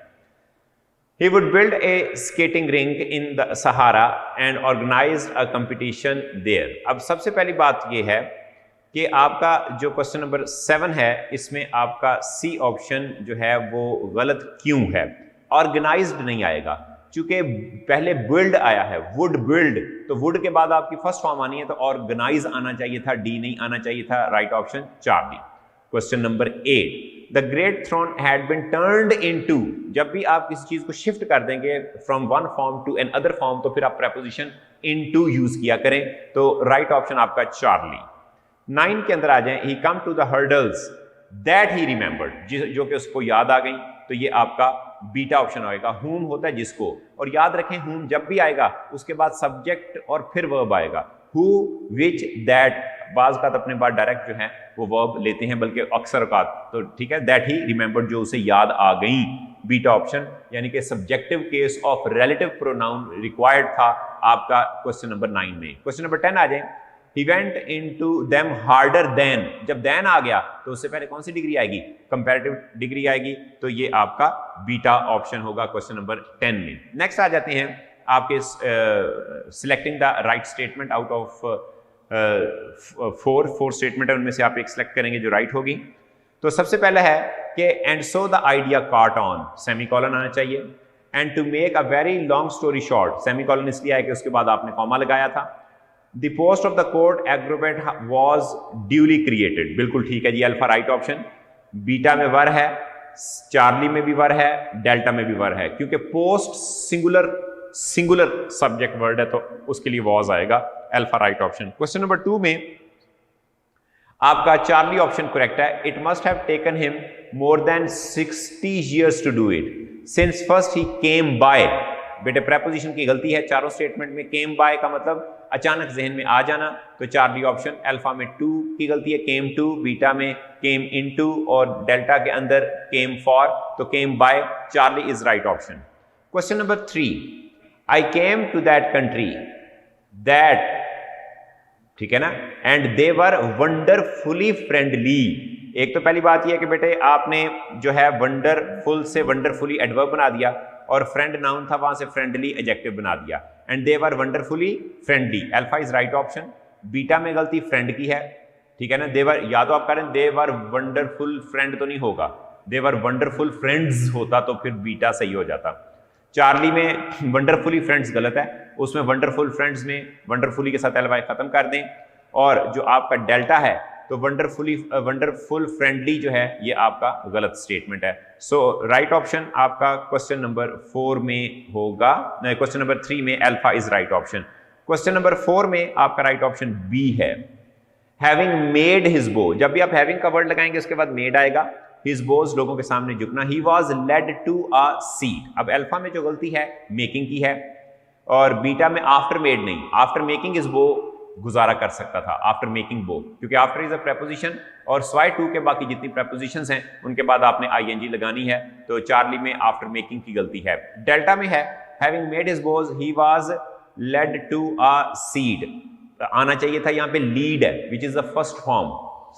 He would build a skating rink in the Sahara and organize a competition there। अब सबसे पहली बात यह है कि आपका जो क्वेश्चन नंबर 7 है इसमें आपका सी ऑप्शन जो है वो गलत क्यों है, ऑर्गेनाइज्ड नहीं आएगा, चूंकि पहले बिल्ड आया है, वुड बिल्ड, तो वुड के बाद आपकी फर्स्ट फॉर्म आनी है तो ऑर्गेनाइज आना चाहिए था, डी नहीं आना चाहिए था, right option Charlie. Question number 8 the great throne had been turned into. जब भी आप किसी चीज को शिफ्ट कर देंगे from one form to an other form तो फिर आप प्रेपोजिशन इनटू यूज किया करें, तो राइट ऑप्शन आपका चार्ली। 9 के अंदर आ जाएं, he come to the hurdles that he remembered, जो कि उसको याद आ गई, तो ये आपका बीटा ऑप्शन आएगा। हुम होता है जिसको, और याद रखें हुम जब भी आएगा उसके बाद सब्जेक्ट और फिर वर्ब आएगा, हु विच दैट, बाज का अपने बाद डायरेक्ट जो है वो वर्ब लेते हैं, बल्कि अक्सर औकात, तो ठीक है, दैट ही रिमेंबर्ड, जो उसे याद आ गई, बीटा ऑप्शन, यानी कि subjective case of relative pronoun required था आपका क्वेश्चन नंबर 9 में। क्वेश्चन नंबर 10 आ जाए, he went into them harder than, जब then आ गया तो उससे पहले कौन सी डिग्री आएगी, कंपैरेटिव डिग्री आएगी, तो ये आपका बीटा ऑप्शन होगा क्वेश्चन नंबर 10 में। नेक्स्ट आ जाते हैं आपके selecting the right statement out of 4 statement है, उनमें से आप एक सिलेक्ट करेंगे जो राइट होगी। तो सबसे पहला है कि and so the idea caught on, semicolon आना चाहिए। And to make a very long story short, semicolon इसलिए है कि उसके बाद आपने कॉमा लगाया था। The post of the court agrovet was duly created, बिल्कुल ठीक है जी, अल्फा राइट ऑप्शन। बीटा में वर है, चार्ली में भी वर है, डेल्टा में भी वर है, क्योंकि पोस्ट सिंगुलर सब्जेक्ट वर्ड है तो उसके लिए वॉज आएगा, alpha right option. Question number 2 में आपका चार्ली ऑप्शन करेक्ट है। It must have taken him more than 60 years to do it since first he came by. बेटे प्रेपोजिशन की गलती है चारों स्टेटमेंट में, केम बाय का मतलब अचानक जहन में आ जाना, तो चार्ली ऑप्शन। अल्फा में टू की गलती है, केम टू, बीटा में केम इनटू और डेल्टा के अंदर केम फॉर, तो came by, Charlie is right option. Question number 3, I came to that country that, ठीक है ना, and they were wonderfully friendly. एक तो पहली बात यह है कि बेटे आपने जो है वंडरफुल से वंडरफुली एडवर्ब बना दिया और फ्रेंड नाउन था, वहां से फ्रेंडली एडजेक्टिव बना दिया। And they were wonderfully friendly, alpha is right option. Beta में गलती फ्रेंड की है, ठीक है ना, देवर या तो आप करें देवर वंडरफुल फ्रेंड तो नहीं होगा, देवर वंडरफुल फ्रेंड्स होता तो फिर बीटा सही हो जाता। चार्ली में वंडरफुली फ्रेंड्स गलत है, उसमें वंडरफुल फ्रेंड्स में वंडरफुली के साथ एलवाई खत्म कर दें। और जो आपका डेल्टा है तो वंडरफुल फ्रेंडली जो है ये आपका गलत स्टेटमेंट है। सो राइट ऑप्शन आपका क्वेश्चन नंबर 4 में होगा, क्वेश्चन नंबर 3 में alpha is right option. Question number 4 में आपका राइट ऑप्शन बी है, हैविंग मेड हिज बो। जब भी आप हैविंग का वर्ड लगाएंगे उसके बाद मेड आएगा। हिज बोज लोगों के सामने झुकना, he was led to a seat. अब अल्फा में जो गलती है मेकिंग की है और बीटा में आफ्टर मेड नहीं, आफ्टर मेकिंग इज बो गुजारा कर सकता था, आफ्टर मेकिंग बो, क्योंकि आफ्टर इज अ प्रेपोजिशन और स्वाय टू के बाकी जितनी प्रेपोजिशंस हैं उनके बाद आपने आईएनजी लगानी है, तो चार्ली में आफ्टर मेकिंग की गलती है। डेल्टा में है having made his bows he was led to a seed, आना चाहिए था यहाँ पे लीड है which is the first form,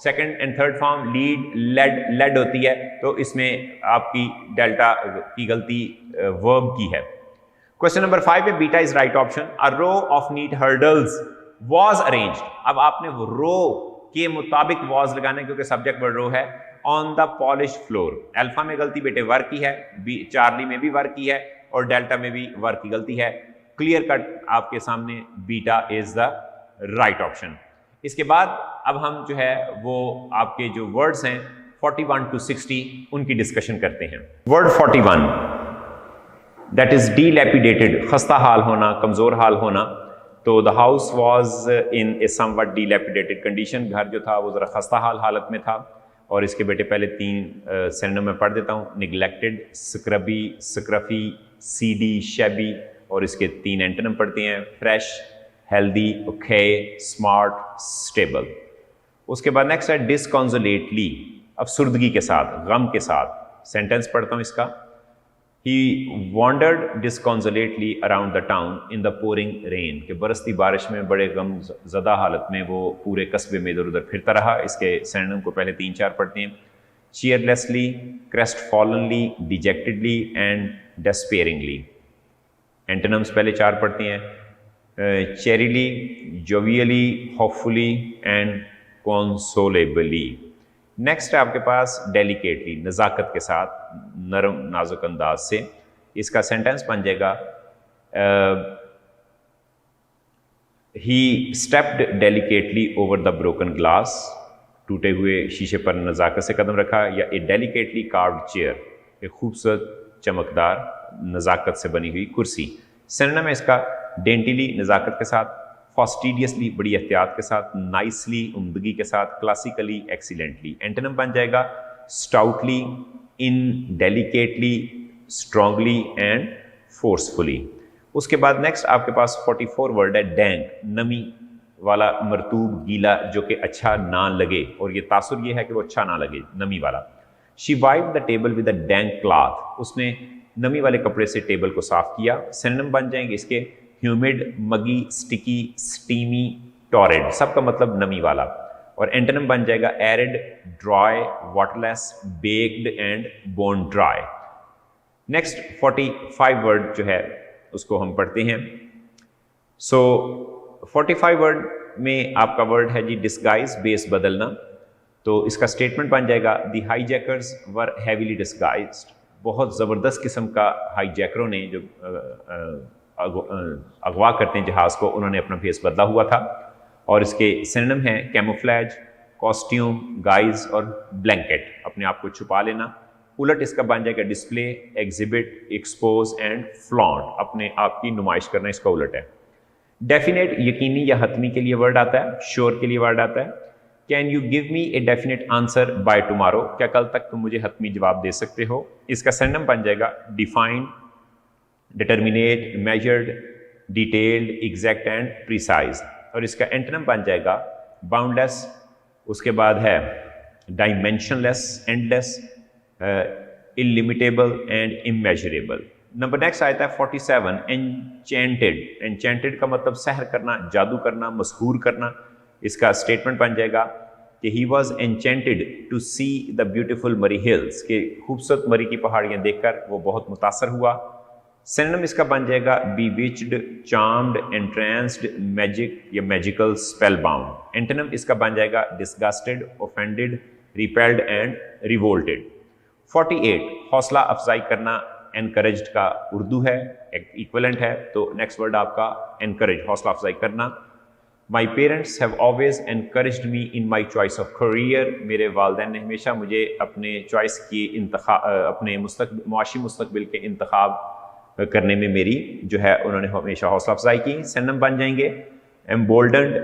second and third form lead led होती है, तो इसमें आपकी डेल्टा की गलती वर्ब की है। क्वेश्चन नंबर 5 में beta is right option. A row of neat hurdles was arranged, अब आपने रो के मुताबिक वॉज लगाना है क्योंकि सब्जेक्ट वर्ड रो है, on the polish floor. Alpha में गलती बेटे वर की है, चार्ली में भी वर की है और डेल्टा में भी वर की गलती है। क्लियर कट आपके सामने beta is the right option. इसके बाद अब हम जो है वो आपके जो वर्ड्स हैं 41 to 60 उनकी डिस्कशन करते हैं। वर्ड 41 दैट इज डिलैपिडेटेड, खस्ता हाल होना, कमजोर हाल होना। तो the house was in a somewhat dilapidated condition, घर जो था वो जरा खस्ता हाल हालत में था। और इसके बेटे पहले 3 सिनोनिम में पढ़ देता हूँ, निगलेक्टेड, स्क्रबी, स्क्रफी, सीडी, शैबी, और इसके 3 एंटोनिम पढ़ते हैं, fresh, healthy, okay, smart, stable. उसके बाद नेक्स्ट है डिसकॉन्सोलेटली, अफसुर्दगी के साथ, गम के साथ। सेंटेंस पढ़ता हूँ इसका, he wandered disconsolately around the town in the pouring rain, कि बरसती बारिश में बड़े गम ज़दा हालत में वो पूरे कस्बे में इधर उधर फिरता रहा। इसके सिनोनिम को पहले 3-4 पढ़ते हैं, चीयरलेसली, क्रेस्टफॉलनली, डिजेक्टेडली एंड डेस्पेयरिंगली। एंटोनिम्स पहले 4 पढ़ते हैं, चेरिली, जोवियली, होपफुली एंड कॉन्सोलेबली। नेक्स्ट है आपके पास डेलिकेटली, नज़ाकत के साथ, नरम नाजुक अंदाज से। इसका सेंटेंस बन जाएगा ही stepped delicately over the broken glass, टूटे हुए शीशे पर नज़ाकत से कदम रखा, या ए डेलिकेटली कार्व्ड चेयर, एक खूबसूरत चमकदार नज़ाकत से बनी हुई कुर्सी। सिनोनिम है इसका डेंटिली, नज़ाकत के साथ, फास्टिडियसली, बड़ी एहतियात के साथ, नाइसली, उम्दगी के साथ, क्लासिकली, एक्सीलेंटली। एंटोनिम बन जाएगा स्टाउटली, इनडेलिकेटली, स्ट्रांगली एंड फोर्सफुली। उसके बाद नेक्स्ट आपके पास 44 वर्ड है डैंक, नमी वाला, मरतूब, गीला, जो कि अच्छा ना लगे, और ये तासुर ये है कि वो अच्छा ना लगे, नमी वाला। She wiped the table with a dank cloth, उसने नमी वाले कपड़े से टेबल को साफ किया। सिनोनिम बन जाएंगे इसके ह्यूमिड, मगी, स्टिकी, स्टीमी, टॉरेड, सबका मतलब नमी वाला। और एंटोनिम बन जाएगा arid, dry, waterless, baked and bone dry. Next 45 word जो है उसको हम पढ़ते हैं। सो 45 वर्ड में आपका वर्ड है जी डिस्गाइज, बेस बदलना। तो इसका स्टेटमेंट बन जाएगा the hijackers were heavily disguised. बहुत ज़बरदस्त किस्म का हाईजैकरों ने जो अगवा करते हैं जहाज़ को, उन्होंने अपना फेस बदला हुआ था। और इसके सिनोनिम हैं कैमोफ्लेज, कॉस्ट्यूम, गाइज और ब्लैंकेट, अपने आप को छुपा लेना। उलट इसका बन जाएगा display, exhibit, expose and flaunt, अपने आप की नुमाइश करना, इसका उलट है। डेफिनेट यकीनी या हतमी के लिए वर्ड आता है, श्योर के लिए वर्ड आता है। Can you give me a definite answer by tomorrow, क्या कल तक तुम मुझे हतमी जवाब दे सकते हो। इसका सिनोनिम बन जाएगा defined, determinate, measured, detailed, exact and precise. और इसका एंटोनिम बन जाएगा बाउंडलेस, उसके बाद है dimensionless, endless, illimitable and immeasurable. Number next आता है 47 एनचेंटेड। एनचेंटेड का मतलब सहर करना, जादू करना, मशहूर करना। इसका स्टेटमेंट बन जाएगा कि he was enchanted to see the beautiful Murree hills, के खूबसूरत मरी की पहाड़ियां देखकर वो बहुत मुतासर हुआ। सिनोनिम इसका बन जाएगा बीविच्ड, चार्म्ड, एंट्रांस्ड, मैजिक या मैजिकल, स्पेल बाउंड। एंटोनिम इसका बन जाएगा disgusted, offended, repelled and revolted. 48 हौसला अफजाई करना, एनकरेज्ड का उर्दू है, इक्विवेलेंट है, तो नेक्स्ट वर्ड आपका एनकरेज, हौसला अफजाई करना। My parents have always encouraged me in my choice of career, मेरे वालदैन ने हमेशा मुझे अपने चॉइस की अपने मुआशी मुस्तकबिल के इंतखाब करने में मेरी जो है उन्होंने हमेशा हौसला अफजाई की। सिनोनिम बन जाएंगे एम्बोल्डन्ड,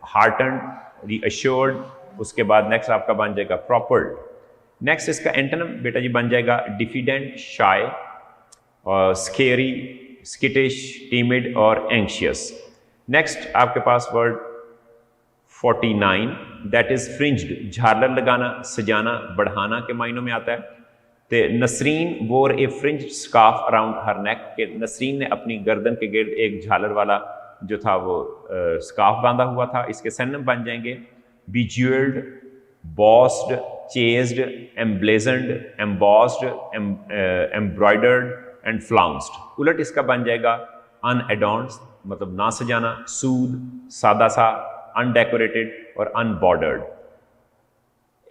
हार्टन्ड, रीअश्योर्ड। उसके बाद नेक्स्ट आपका बन जाएगा प्रॉपर्ड। नेक्स्ट इसका एंटोनिम बेटा जी बन जाएगा डिफिडेंट, शाय, और स्केरी, स्किटिश, टीमिड और एंशियस। नेक्स्ट आपके पास वर्ड 49 दैट इज फ्रिंज्ड, झालर लगाना, सजाना, बढ़ाना के मायनों में आता है। तो नसरीन वोर ए फ्रिंज स्कार्फ अराउंड हर नेक, के नसरीन ने अपनी गर्दन के गिर्द एक झालर वाला जो था वो स्कार्फ बांधा हुआ था। इसके सिनोनिम बन जाएंगे bejewelled, bossed, chased, emblazoned, embossed, embroidered and flounced. उलट इसका बन जाएगा अनएडॉर्न्ड, मतलब ना सजाना, सूद, सादा सा, अनडेकोरेटेड और अनबॉर्डर्ड।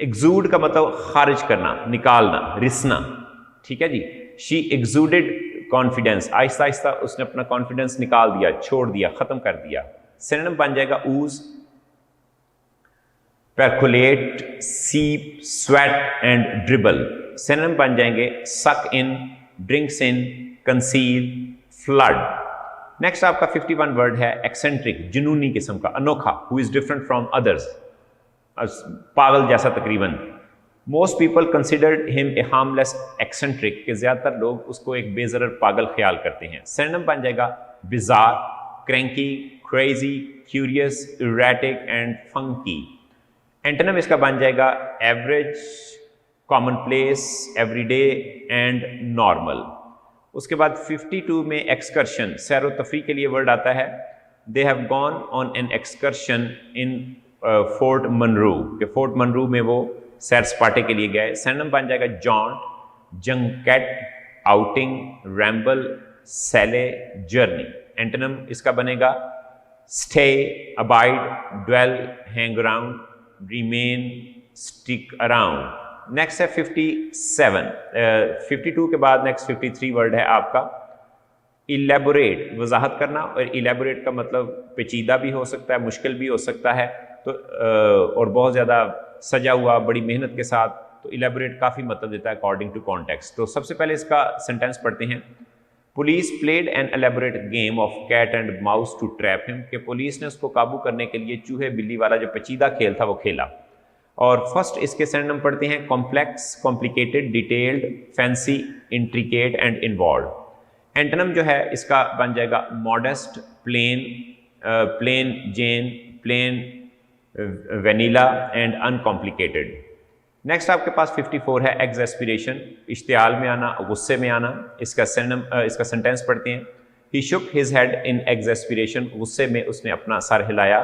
एक्सूड का मतलब खारिज करना, निकालना, रिसना, ठीक है जी। शी एक्सूडेड कॉन्फिडेंस, आहिस्ता आहिस्ता उसने अपना कॉन्फिडेंस निकाल दिया, छोड़ दिया, खत्म कर दिया। सिनोनिम बन जाएगा ऊज, percolate, seep, sweat and dribble। Synonym बन जाएंगे suck in, drinks in, conceal, flood। Next आपका 51 वर्ड है eccentric, जुनूनी किस्म का, अनोखा, who is different from others, पागल जैसा तकरीबन। Most people considered him a harmless eccentric, के ज्यादातर लोग उसको एक बेजरर पागल ख्याल करते हैं। सिनोनिम बन जाएगा bizarre, cranky, crazy, curious, erratic and funky। Antonym इसका बन जाएगा एवरेज, कॉमनप्लेस, एवरीडे एंड नॉर्मल। उसके बाद 52 में एक्सकर्शन, सैर व तफरी के लिए वर्ड आता है। They have gone on an excursion in Fort Monroe, के फोर्ट मनरू में वो सैर सपाटे के लिए गए। सिनोनिम बन जाएगा jaunt, junket, outing, ramble, sally, journey. Antonym इसका बनेगा stay, abide, dwell, hang around, remain, stick around। Next है 57। 52 के बाद नेक्स्ट 53 वर्ड है आपका इलेबोरेट, वजाहत करना। और इलेबोरेट का मतलब पेचीदा भी हो सकता है, मुश्किल भी हो सकता है, तो और बहुत ज़्यादा सजा हुआ, बड़ी मेहनत के साथ। तो इलेबोरेट काफ़ी मतलब देता है अकॉर्डिंग टू कॉन्टेक्स्ट। तो सबसे पहले इसका सेंटेंस पढ़ते हैं। Police played an elaborate game of cat and mouse to trap him, कि पुलिस ने उसको काबू करने के लिए चूहे बिल्ली वाला जो पेचीदा खेल था वो खेला। और फर्स्ट इसके सिनोनिम पढ़ते हैं complex, complicated, detailed, fancy, intricate and involve. Antonym जो है इसका बन जाएगा modest, plain, plain Jane, plain vanilla and uncomplicated. Next आपके पास 54 है एक्सएस्पिरेशन, इश्तियाल में आना, गुस्से में आना। इसका सिनोनिम, इसका सेंटेंस पढ़ते हैं। ही शुक हिज हेड इन एक्सएस्पिरेशन, गुस्से में उसने अपना सर हिलाया।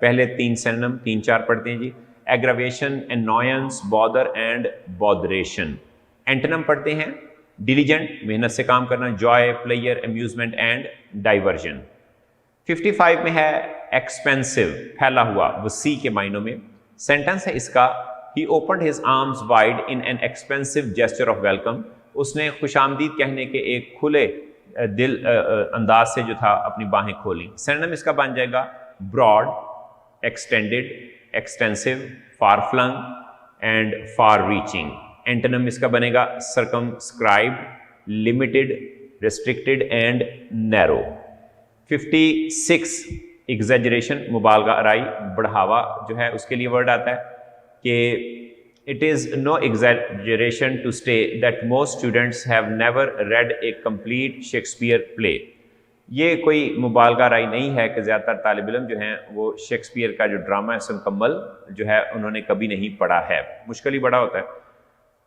पहले 3 सिनोनिम 3-4 पढ़ते हैं जी। Aggravation, annoyance, bother and botheration. Antonym पढ़ते हैं डिलीजेंट, मेहनत से काम करना, joy, player, amusement and diversion. 55 में है एक्सपेंसिव, फैला हुआ, वसी के मायनों में। सेंटेंस है इसका He opened his arms wide in an expensive gesture of welcome. उसने खुशामदीद कहने के एक खुले दिल अंदाज से जो था अपनी बाहें खोली. सिनोनिम इसका बन जाएगा broad, extended, extensive, far flung and far reaching. Antonym इसका बनेगा circumscribed, limited, restricted and narrow. 56 exaggeration, मुबालगा आराई, बढ़ावा जो है उसके लिए वर्ड आता है कि it is no exaggeration to state that most students have never read a complete Shakespeare play. ये कोई मुबालगा राय नहीं है कि ज़्यादातर तालिब इल्म जो हैं वो शेक्सपियर का जो ड्रामा है उसे मुकम्मल जो है उन्होंने कभी नहीं पढ़ा है. मुश्किल ही बड़ा होता है.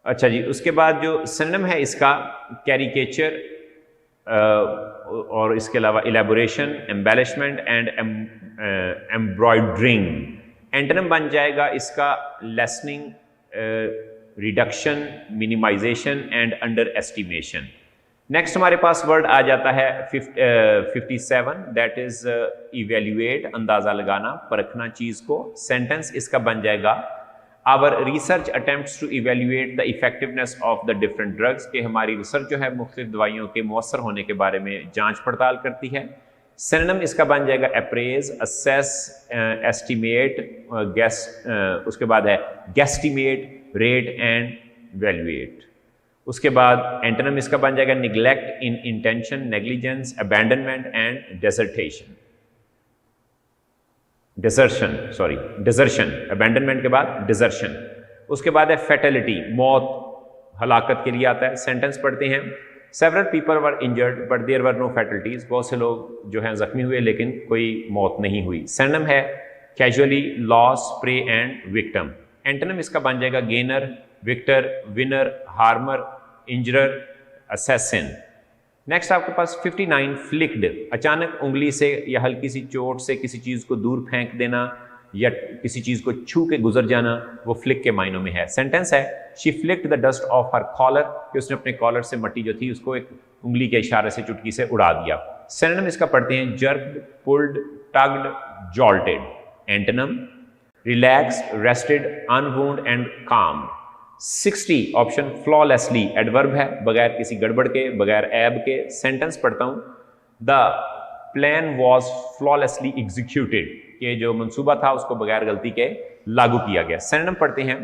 अच्छा जी, उसके बाद जो सिनोनिम है इसका कैरिकेचर और इसके अलावा elaboration, embellishment and embroidering. Antonym बन जाएगा इसका lessening, reduction, minimisation and underestimation. Next हमारे पास वर्ड आ जाता है 57, दैट इज इवेल्युएट, अंदाजा लगाना, परखना चीज को. सेंटेंस इसका बन जाएगा our research attempts to evaluate the effectiveness of the different drugs, कि हमारी रिसर्च जो है मुख्तलिफ दवाइयों के मौसर होने के बारे में जांच पड़ताल करती है. सिनोनिम इसका बन जाएगा अप्रेज, असेस, एस्टिमेट, गेस, उसके बाद है गेस्टिमेट, रेट एंड वैल्यूएट. उसके बाद एंटोनिम इसका बन जाएगा neglect, in intention, negligence, abandonment and dissertation. Desertion, abandonment के बाद डिजर्शन. उसके बाद है फैटेलिटी, मौत, हलाकत के लिए आता है. सेंटेंस पढ़ते हैं. Several people were injured but there were no fatalities. बहुत से लोग जो हैं जख्मी हुए लेकिन कोई मौत नहीं हुई. सिनोनिम है casualty, loss, prey and victim. Antonym इसका बन जाएगा gainer, victor, winner, harmer, injurer, assassin. Next आपके पास 59 फ्लिक्ड, अचानक उंगली से या हल्की सी चोट से किसी चीज़ को दूर फेंक देना या किसी चीज़ को छू के गुजर जाना, वो फ्लिक के मायनों में है. सेंटेंस है she flicked the dust off her collar, कि उसने अपने कॉलर से मट्टी जो थी उसको एक उंगली के इशारे से चुटकी से उड़ा दिया. सिनोनिम इसका पढ़ते हैं jerked, pulled, tugged, jolted. Antonym relax, rested, unwound and calm. 60 option flawlessly, adverb है, बगैर किसी गड़बड़ के, बगैर ऐब के. सेंटेंस पढ़ता हूं. The plan was flawlessly executed, कि जो मंसूबा था उसको बगैर गलती के लागू किया गया. सिनोनिम पढ़ते हैं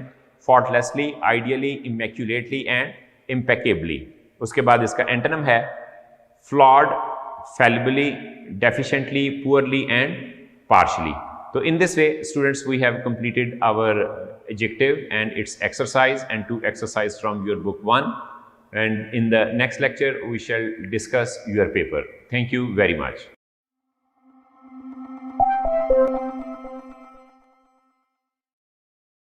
faultlessly, ideally, immaculately and impeccably. उसके बाद इसका एंटोनिम है flawed, fallibly, deficiently, poorly and partially. So in this way, students, we have completed our adjective and its exercise and 2 exercise from your book 1. And in the next lecture, we shall discuss your paper. Thank you very much.